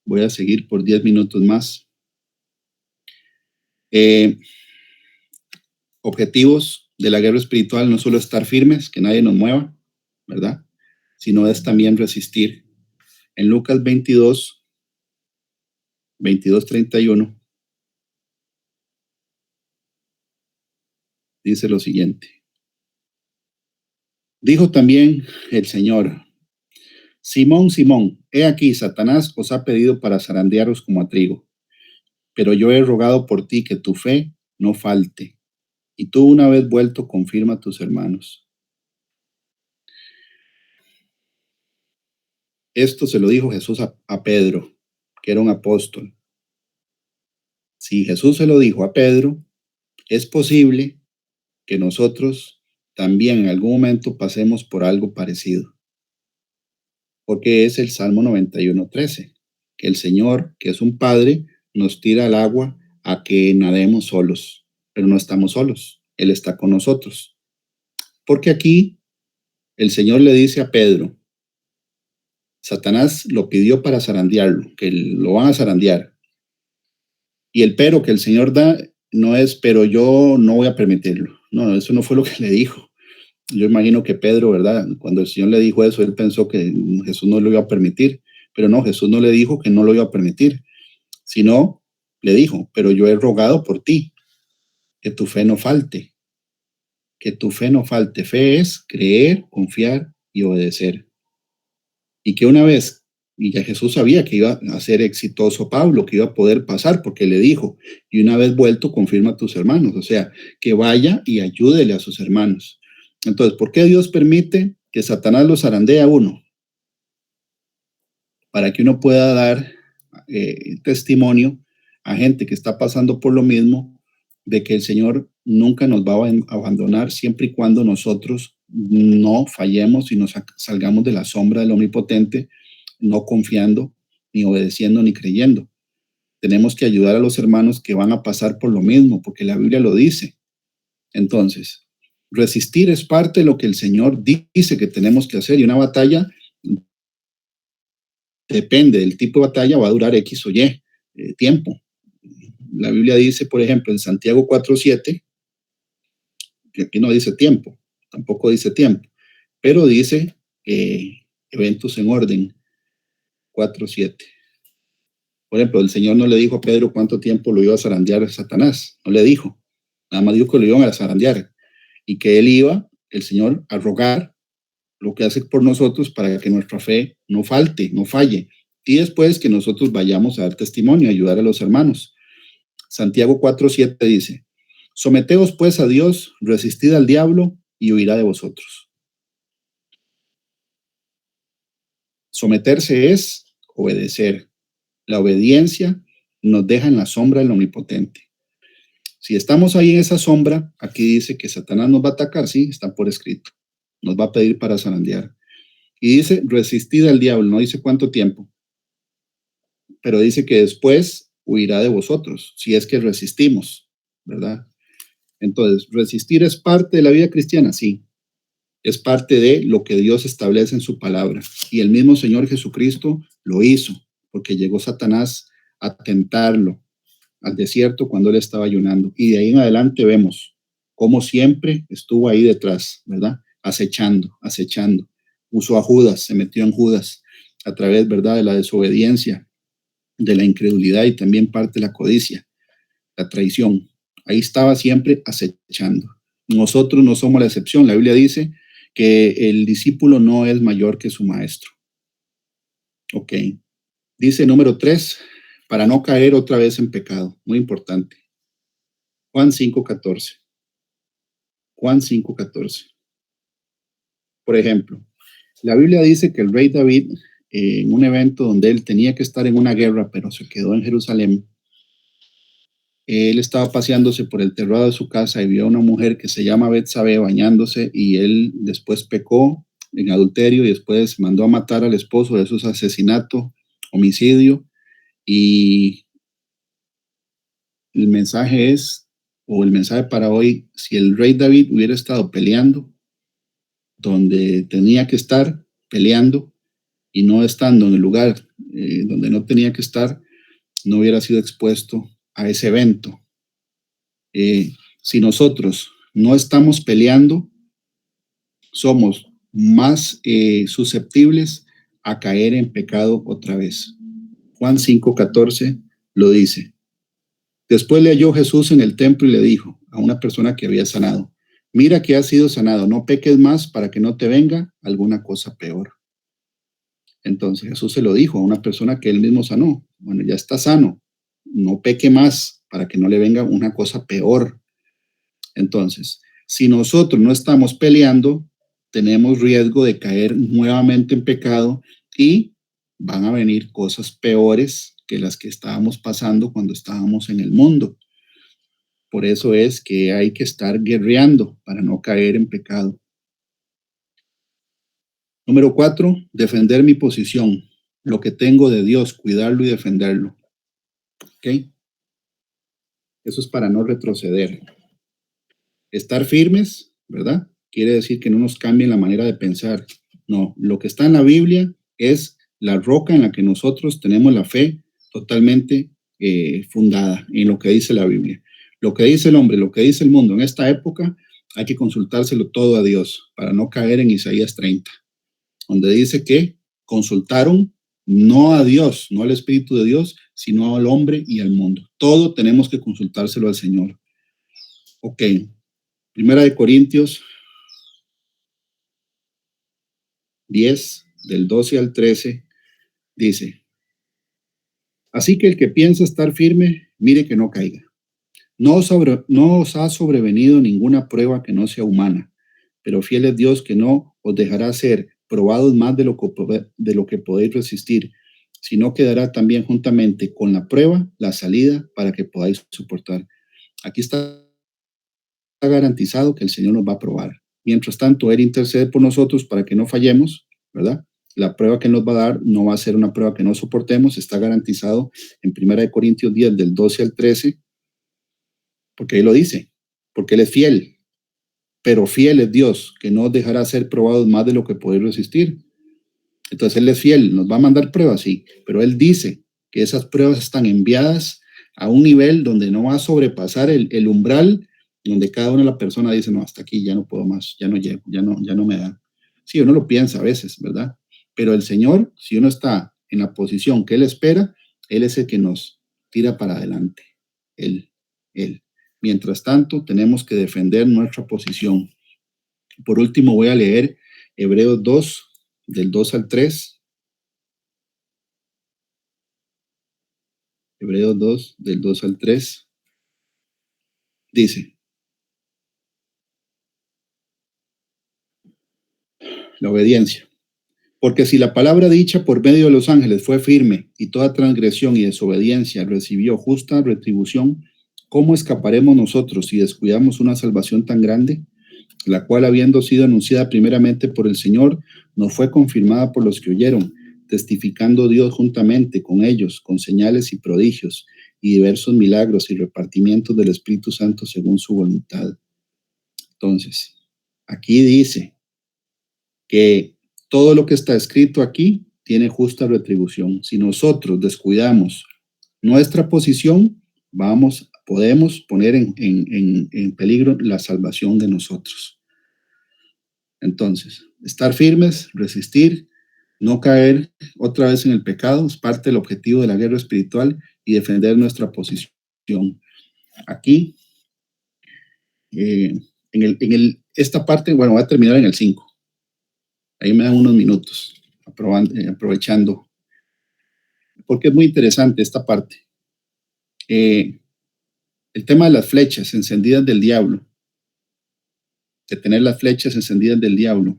Voy a seguir por 10 minutos más. Objetivos de la guerra espiritual no solo estar firmes, que nadie nos mueva, ¿verdad? Sino es también resistir. En Lucas 22, 22:31, dice lo siguiente. Dijo también el Señor: Simón, Simón, he aquí, Satanás os ha pedido para zarandearos como a trigo, pero yo he rogado por ti que tu fe no falte, y tú una vez vuelto confirma a tus hermanos. Esto se lo dijo Jesús a Pedro, que era un apóstol. Si Jesús se lo dijo a Pedro, es posible que nosotros también en algún momento pasemos por algo parecido. Porque es el Salmo 91:13, que el Señor, que es un Padre, nos tira al agua a que nademos solos, pero no estamos solos, Él está con nosotros. Porque aquí el Señor le dice a Pedro, Satanás lo pidió para zarandearlo, que lo van a zarandear. Y el pero que el Señor da no es, pero yo no voy a permitirlo. No, eso no fue lo que le dijo. Yo imagino que Pedro, ¿verdad? Cuando el Señor le dijo eso, él pensó que Jesús no lo iba a permitir. Pero no, Jesús no le dijo que no lo iba a permitir, sino le dijo, pero yo he rogado por ti, que tu fe no falte. Que tu fe no falte. Fe es creer, confiar y obedecer. Y que una vez, y ya Jesús sabía que iba a ser exitoso Pablo, que iba a poder pasar, porque le dijo, y una vez vuelto, confirma a tus hermanos. O sea, que vaya y ayúdele a sus hermanos. Entonces, ¿por qué Dios permite que Satanás los zarandee a uno? Para que uno pueda dar testimonio a gente que está pasando por lo mismo, de que el Señor nunca nos va a abandonar siempre y cuando nosotros no fallemos y nos salgamos de la sombra del Omnipotente, no confiando, ni obedeciendo, ni creyendo. Tenemos que ayudar a los hermanos que van a pasar por lo mismo, porque la Biblia lo dice. Entonces, resistir es parte de lo que el Señor dice que tenemos que hacer, y una batalla depende del tipo de batalla, va a durar X o Y tiempo. La Biblia dice, por ejemplo, en Santiago 4:7, que aquí no dice tiempo, tampoco dice tiempo, pero dice eventos en orden, 4:7. Por ejemplo, el Señor no le dijo a Pedro cuánto tiempo lo iba a zarandear a Satanás, no le dijo, nada más dijo que lo iban a zarandear y que él iba, el Señor, a rogar lo que hace por nosotros para que nuestra fe no falte, no falle, y después que nosotros vayamos a dar testimonio, a ayudar a los hermanos. Santiago 4:7 dice, someteos pues a Dios, resistid al diablo y huirá de vosotros. Someterse es obedecer. La obediencia nos deja en la sombra del Omnipotente. Si estamos ahí en esa sombra, aquí dice que Satanás nos va a atacar, sí, está por escrito. Nos va a pedir para zarandear. Y dice, resistid al diablo, no dice cuánto tiempo, pero dice que después huirá de vosotros, si es que resistimos, ¿verdad? Entonces, resistir es parte de la vida cristiana, sí. Es parte de lo que Dios establece en su palabra. Y el mismo Señor Jesucristo lo hizo, porque llegó Satanás a tentarlo al desierto cuando él estaba ayunando. Y de ahí en adelante vemos cómo siempre estuvo ahí detrás, ¿verdad? Acechando, acechando. Usó a Judas, se metió en Judas a través, ¿verdad?, de la desobediencia, de la incredulidad y también parte de la codicia, la traición. Ahí estaba siempre acechando. Nosotros no somos la excepción. La Biblia dice que el discípulo no es mayor que su maestro. Ok. Dice número 3, para no caer otra vez en pecado. Muy importante. Juan 5:14. Juan 5:14. Por ejemplo, la Biblia dice que el rey David, en un evento donde él tenía que estar en una guerra, pero se quedó en Jerusalén, él estaba paseándose por el terrado de su casa y vio a una mujer que se llama Betsabé bañándose, y él después pecó en adulterio y después mandó a matar al esposo. Eso es asesinato, homicidio. Y el mensaje es, o el mensaje para hoy, si el rey David hubiera estado peleando donde tenía que estar peleando y no estando en el lugar donde no tenía que estar, no hubiera sido expuesto a ese evento. Si nosotros no estamos peleando, somos más susceptibles a caer en pecado otra vez. Juan 5:14 lo dice. Después le halló Jesús en el templo y le dijo a una persona que había sanado: mira que has sido sanado, no peques más para que no te venga alguna cosa peor. Entonces Jesús se lo dijo a una persona que él mismo sanó: bueno, ya está sano, no peque más para que no le venga una cosa peor. Entonces, si nosotros no estamos peleando, tenemos riesgo de caer nuevamente en pecado y van a venir cosas peores que las que estábamos pasando cuando estábamos en el mundo. Por eso es que hay que estar guerreando para no caer en pecado. Número 4, defender mi posición. Lo que tengo de Dios, cuidarlo y defenderlo. ¿Ok? Eso es para no retroceder. Estar firmes, ¿verdad? Quiere decir que no nos cambien la manera de pensar. No, lo que está en la Biblia es la roca en la que nosotros tenemos la fe totalmente fundada en lo que dice la Biblia. Lo que dice el hombre, lo que dice el mundo en esta época, hay que consultárselo todo a Dios para no caer en Isaías 30, donde dice que consultaron no a Dios, no al Espíritu de Dios, sino al hombre y al mundo. Todo tenemos que consultárselo al Señor. Ok, Primera de Corintios 10, del 12 al 13, dice: así que el que piensa estar firme, mire que no caiga. No os ha sobrevenido ninguna prueba que no sea humana, pero fiel es Dios que no os dejará ser probados más de lo que podéis resistir, sino que dará también juntamente con la prueba la salida para que podáis soportar. Aquí está garantizado que el Señor nos va a probar. Mientras tanto, Él intercede por nosotros para que no fallemos, ¿verdad? La prueba que nos va a dar no va a ser una prueba que no soportemos, está garantizado en 1 Corintios 10, del 12 al 13, porque ahí lo dice, porque Él es fiel, pero fiel es Dios, que no os dejará ser probados más de lo que podéis resistir. Entonces Él es fiel, nos va a mandar pruebas, sí, pero Él dice que esas pruebas están enviadas a un nivel donde no va a sobrepasar el umbral, donde cada una de las personas dice: no, hasta aquí ya no puedo más, ya no llego, ya no me da. Sí, uno lo piensa a veces, ¿verdad? Pero el Señor, si uno está en la posición que Él espera, Él es el que nos tira para adelante. Él. Mientras tanto, tenemos que defender nuestra posición. Por último, voy a leer Hebreos 2, del 2 al 3. Hebreos 2, del 2 al 3. Dice: la obediencia. Porque si la palabra dicha por medio de los ángeles fue firme, y toda transgresión y desobediencia recibió justa retribución, ¿cómo escaparemos nosotros si descuidamos una salvación tan grande, la cual, habiendo sido anunciada primeramente por el Señor, nos fue confirmada por los que oyeron, testificando Dios juntamente con ellos, con señales y prodigios, y diversos milagros y repartimientos del Espíritu Santo según su voluntad? Entonces, aquí dice que todo lo que está escrito aquí tiene justa retribución. Si nosotros descuidamos nuestra posición, podemos poner en peligro la salvación de nosotros. Entonces, estar firmes, resistir, no caer otra vez en el pecado, es parte del objetivo de la guerra espiritual, y defender nuestra posición. Aquí, esta parte, bueno, voy a terminar en el 5. Ahí me dan unos minutos, aprovechando, porque es muy interesante esta parte. El tema de las flechas encendidas del diablo, de tener las flechas encendidas del diablo,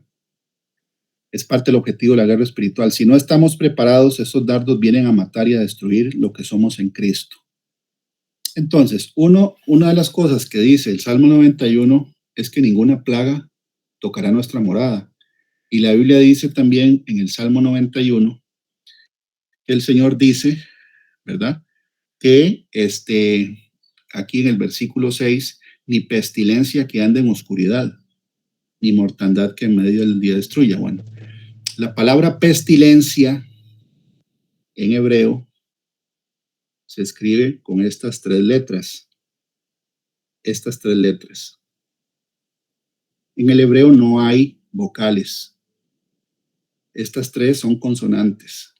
es parte del objetivo de la guerra espiritual. Si no estamos preparados, esos dardos vienen a matar y a destruir lo que somos en Cristo. Entonces, una de las cosas que dice el Salmo 91 es que ninguna plaga tocará nuestra morada. Y la Biblia dice también en el Salmo 91 que el Señor dice, ¿verdad?, que aquí en el versículo 6, ni pestilencia que ande en oscuridad, ni mortandad que en medio del día destruya. Bueno, la palabra pestilencia en hebreo se escribe con estas tres letras. Estas tres letras. En el hebreo no hay vocales. Estas tres son consonantes.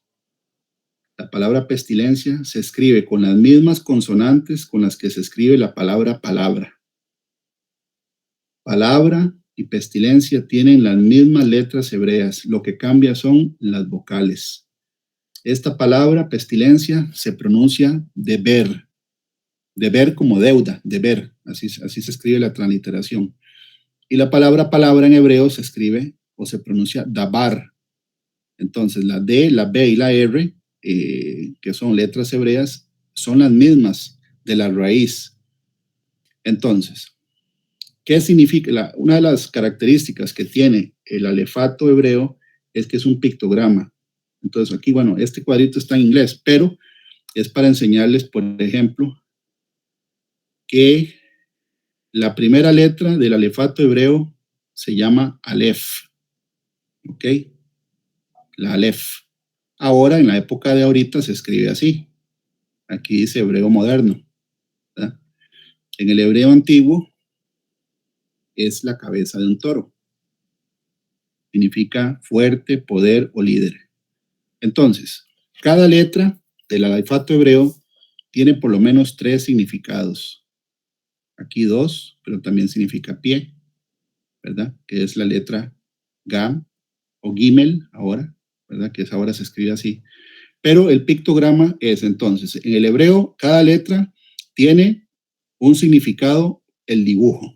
La palabra pestilencia se escribe con las mismas consonantes con las que se escribe la palabra palabra. Palabra y pestilencia tienen las mismas letras hebreas, lo que cambia son las vocales. Esta palabra pestilencia se pronuncia deber como deuda, deber, así se escribe la transliteración. Y la palabra palabra en hebreo se escribe o se pronuncia dabar. Entonces la D, la B y la R, que son letras hebreas, son las mismas de la raíz. Entonces, ¿qué significa? Una de las características que tiene el alefato hebreo es que es un pictograma. Entonces aquí, bueno, este cuadrito está en inglés, pero es para enseñarles, por ejemplo, que la primera letra del alefato hebreo se llama Aleph. ¿Ok? La Aleph. Ahora, en la época de ahorita, se escribe así. Aquí dice hebreo moderno, ¿verdad? En el hebreo antiguo es la cabeza de un toro. Significa fuerte, poder o líder. Entonces, cada letra del alefato hebreo tiene por lo menos 3 significados. Aquí 2, pero también significa pie, ¿verdad? Que es la letra Gam o Gimel ahora, ¿verdad? Que ahora se escribe así. Pero el pictograma es entonces, en el hebreo, cada letra tiene un significado, el dibujo,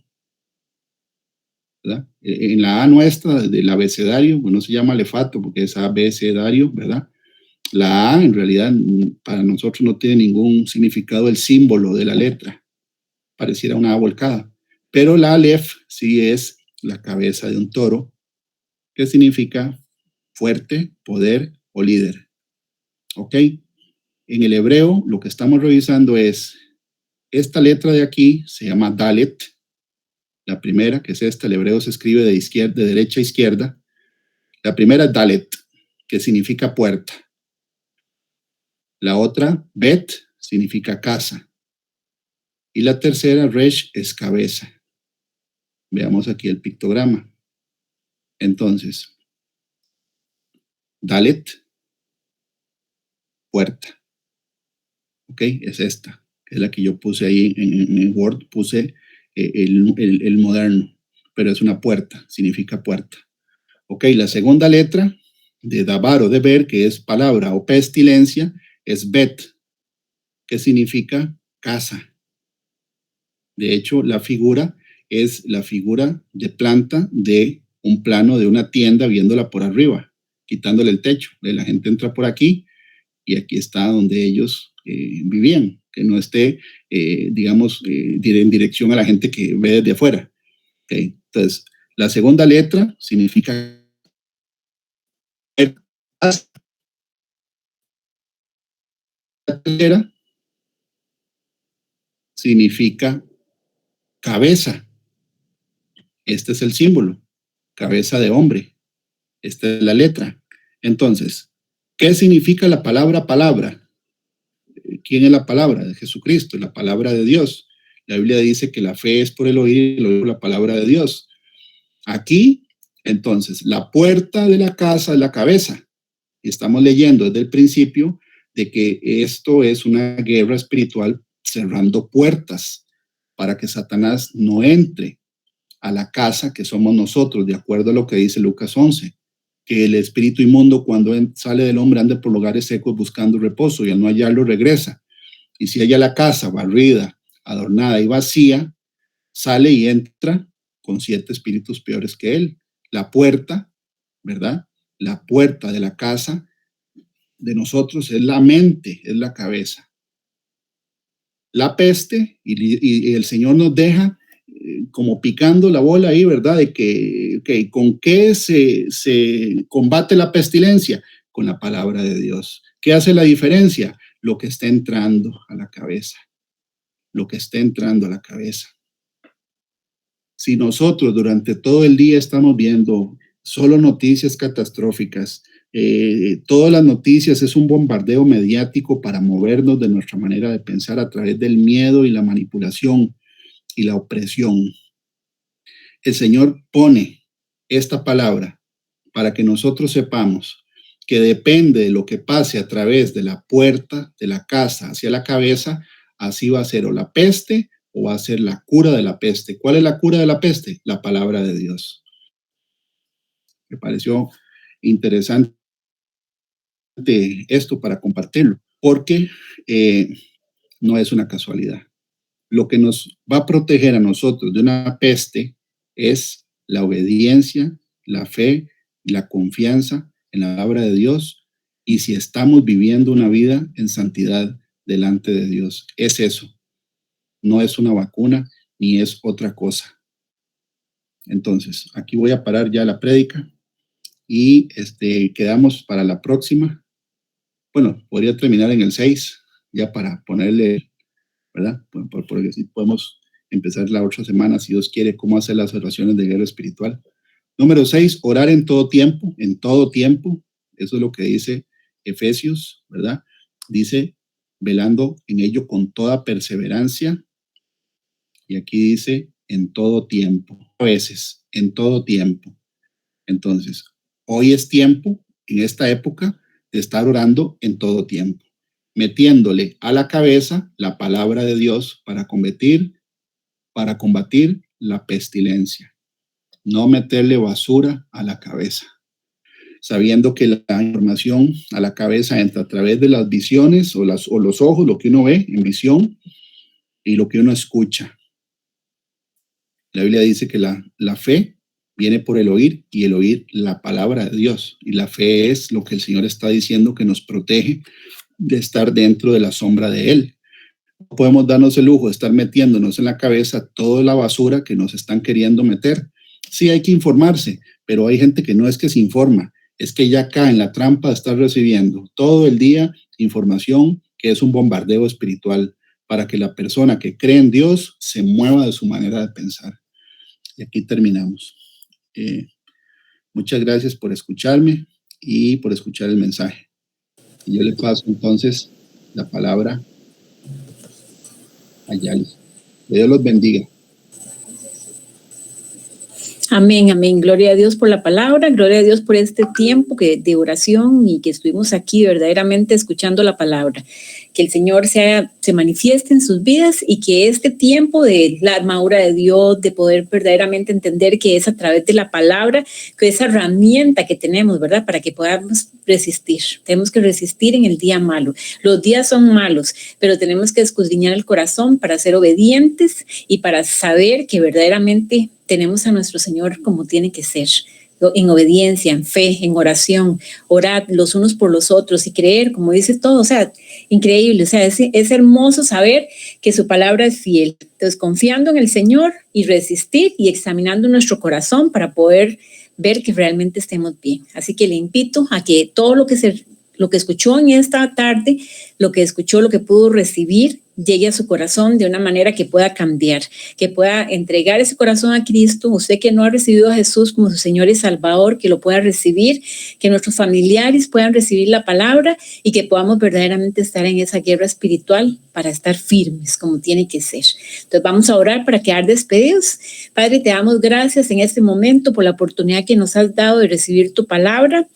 ¿verdad? En la A nuestra del abecedario, bueno, se llama alefato porque es abecedario, ¿verdad? La A en realidad para nosotros no tiene ningún significado el símbolo de la letra, pareciera una A volcada, pero la Aleph sí es la cabeza de un toro, que significa fuerte, poder o líder. ¿Ok? En el hebreo lo que estamos revisando es esta letra de aquí, se llama Dalet, la primera, que es esta, el hebreo se escribe de derecha a izquierda. La primera es Dalet, que significa puerta. La otra, Bet, significa casa. Y la tercera, Resh, es cabeza. Veamos aquí el pictograma. Entonces, Dalet, puerta. ¿Ok? Es esta, que es la que yo puse ahí en Word, puse el moderno, pero es una puerta, significa puerta. ¿Ok? La segunda letra de dabar o de ver, que es palabra o pestilencia, es Bet, que significa casa. De hecho, la figura es la figura de planta de un plano de una tienda viéndola por arriba, quitándole el techo. La gente entra por aquí y aquí está donde ellos vivían, que no esté, digamos, en dirección a la gente que ve desde afuera. ¿Okay? Entonces, la segunda letra significa la tercera significa cabeza. Este es el símbolo, cabeza de hombre. Esta es la letra. Entonces, ¿qué significa la palabra palabra? ¿Quién es la palabra? De Jesucristo, la palabra de Dios. La Biblia dice que la fe es por el oír y el oír por la palabra de Dios. Aquí, entonces, la puerta de la casa es la cabeza. Y estamos leyendo desde el principio de que esto es una guerra espiritual cerrando puertas para que Satanás no entre a la casa que somos nosotros, de acuerdo a lo que dice Lucas 11, que el espíritu inmundo cuando sale del hombre anda por lugares secos buscando reposo y al no hallarlo regresa. Y si halla la casa barrida, adornada y vacía, sale y entra con 7 espíritus peores que él. La puerta, ¿verdad? La puerta de la casa de nosotros es la mente, es la cabeza. La peste, y el Señor nos deja como picando la bola ahí, ¿verdad? De que, okay, ¿con qué se combate la pestilencia? Con la palabra de Dios. ¿Qué hace la diferencia? Lo que está entrando a la cabeza. Lo que está entrando a la cabeza. Si nosotros durante todo el día estamos viendo solo noticias catastróficas, todas las noticias es un bombardeo mediático para movernos de nuestra manera de pensar a través del miedo y la manipulación y la opresión. El Señor pone esta palabra para que nosotros sepamos que depende de lo que pase a través de la puerta de la casa hacia la cabeza, así va a ser o la peste o va a ser la cura de la peste. ¿Cuál es la cura de la peste? La palabra de Dios. Me pareció interesante esto para compartirlo, porque no es una casualidad. Lo que nos va a proteger a nosotros de una peste es la obediencia, la fe y la confianza en la palabra de Dios, y si estamos viviendo una vida en santidad delante de Dios. Es eso, no es una vacuna ni es otra cosa. Entonces, aquí voy a parar ya la prédica y quedamos para la próxima. Bueno, podría terminar en el 6, ya para ponerle, ¿verdad? Porque así podemos empezar la otra semana, si Dios quiere, cómo hacer las oraciones de guerra espiritual. Número 6, orar en todo tiempo, en todo tiempo. Eso es lo que dice Efesios, ¿verdad? Dice, velando en ello con toda perseverancia. Y aquí dice, en todo tiempo. A veces, en todo tiempo. Entonces, hoy es tiempo, en esta época, de estar orando en todo tiempo, metiéndole a la cabeza la palabra de Dios para combatir la pestilencia. No meterle basura a la cabeza, sabiendo que la información a la cabeza entra a través de las visiones o los ojos, lo que uno ve en visión y lo que uno escucha. La Biblia dice que la fe viene por el oír y el oír la palabra de Dios. Y la fe es lo que el Señor está diciendo que nos protege de estar dentro de la sombra de Él. No podemos darnos el lujo de estar metiéndonos en la cabeza toda la basura que nos están queriendo meter. Sí, hay que informarse, pero hay gente que no es que se informa, es que ya cae en la trampa de estar recibiendo todo el día información que es un bombardeo espiritual para que la persona que cree en Dios se mueva de su manera de pensar. Y aquí terminamos. Muchas gracias por escucharme y por escuchar el mensaje. Y yo le paso entonces la palabra a Yali. Que Dios los bendiga.
Amén, amén. Gloria a Dios por la palabra, gloria a Dios por este tiempo de oración y que estuvimos aquí verdaderamente escuchando la palabra. Que el Señor se manifieste en sus vidas y que este tiempo de la armadura de Dios, de poder verdaderamente entender que es a través de la palabra, que esa herramienta que tenemos, ¿verdad? Para que podamos resistir. Tenemos que resistir en el día malo. Los días son malos, pero tenemos que escudriñar el corazón para ser obedientes y para saber que verdaderamente tenemos a nuestro Señor como tiene que ser, en obediencia, en fe, en oración, orar los unos por los otros y creer, como dice todo, o sea, increíble, o sea, es hermoso saber que su palabra es fiel. Entonces, confiando en el Señor y resistir y examinando nuestro corazón para poder ver que realmente estemos bien. Así que le invito a que todo lo que escuchó en esta tarde, lo que escuchó, lo que pudo recibir, llegue a su corazón de una manera que pueda cambiar, que pueda entregar ese corazón a Cristo. Usted que no ha recibido a Jesús como su Señor y Salvador, que lo pueda recibir, que nuestros familiares puedan recibir la palabra y que podamos verdaderamente estar en esa guerra espiritual para estar firmes como tiene que ser. Entonces vamos a orar para quedar despedidos. Padre, te damos gracias en este momento por la oportunidad que nos has dado de recibir tu palabra.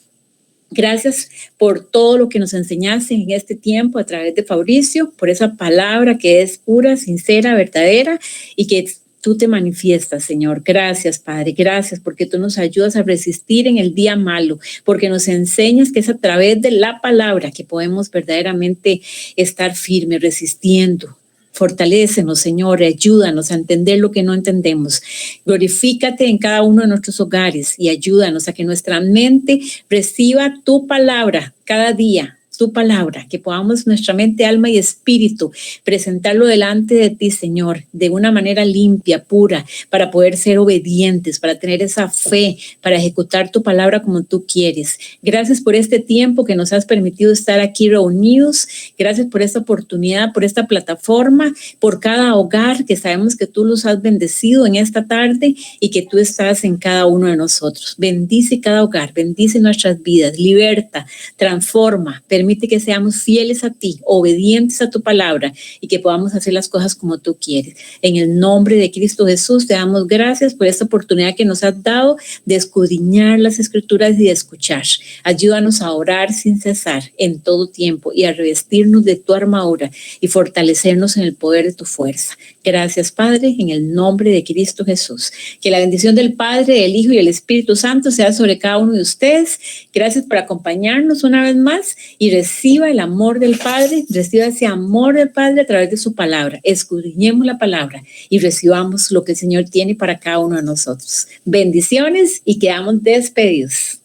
Gracias por todo lo que nos enseñaste en este tiempo a través de Fabricio, por esa palabra que es pura, sincera, verdadera y que tú te manifiestas, Señor. Gracias, Padre. Gracias porque tú nos ayudas a resistir en el día malo, porque nos enseñas que es a través de la palabra que podemos verdaderamente estar firmes, resistiendo. Fortalécenos, Señor, ayúdanos a entender lo que no entendemos. Glorifícate en cada uno de nuestros hogares y ayúdanos a que nuestra mente reciba tu palabra cada día, tu palabra, que podamos nuestra mente, alma y espíritu presentarlo delante de ti, Señor, de una manera limpia, pura, para poder ser obedientes, para tener esa fe, para ejecutar tu palabra como tú quieres. Gracias por este tiempo que nos has permitido estar aquí reunidos. Gracias por esta oportunidad, por esta plataforma, por cada hogar que sabemos que tú los has bendecido en esta tarde y que tú estás en cada uno de nosotros. Bendice cada hogar, bendice nuestras vidas, liberta, transforma, permite permite que seamos fieles a ti, obedientes a tu palabra y que podamos hacer las cosas como tú quieres. En el nombre de Cristo Jesús te damos gracias por esta oportunidad que nos has dado de escudriñar las Escrituras y de escuchar. Ayúdanos a orar sin cesar en todo tiempo y a revestirnos de tu armadura y fortalecernos en el poder de tu fuerza. Gracias, Padre, en el nombre de Cristo Jesús. Que la bendición del Padre, del Hijo y del Espíritu Santo sea sobre cada uno de ustedes. Gracias por acompañarnos una vez más y reciba el amor del Padre, reciba ese amor del Padre a través de su palabra. Escudriñemos la palabra y recibamos lo que el Señor tiene para cada uno de nosotros. Bendiciones y quedamos despedidos.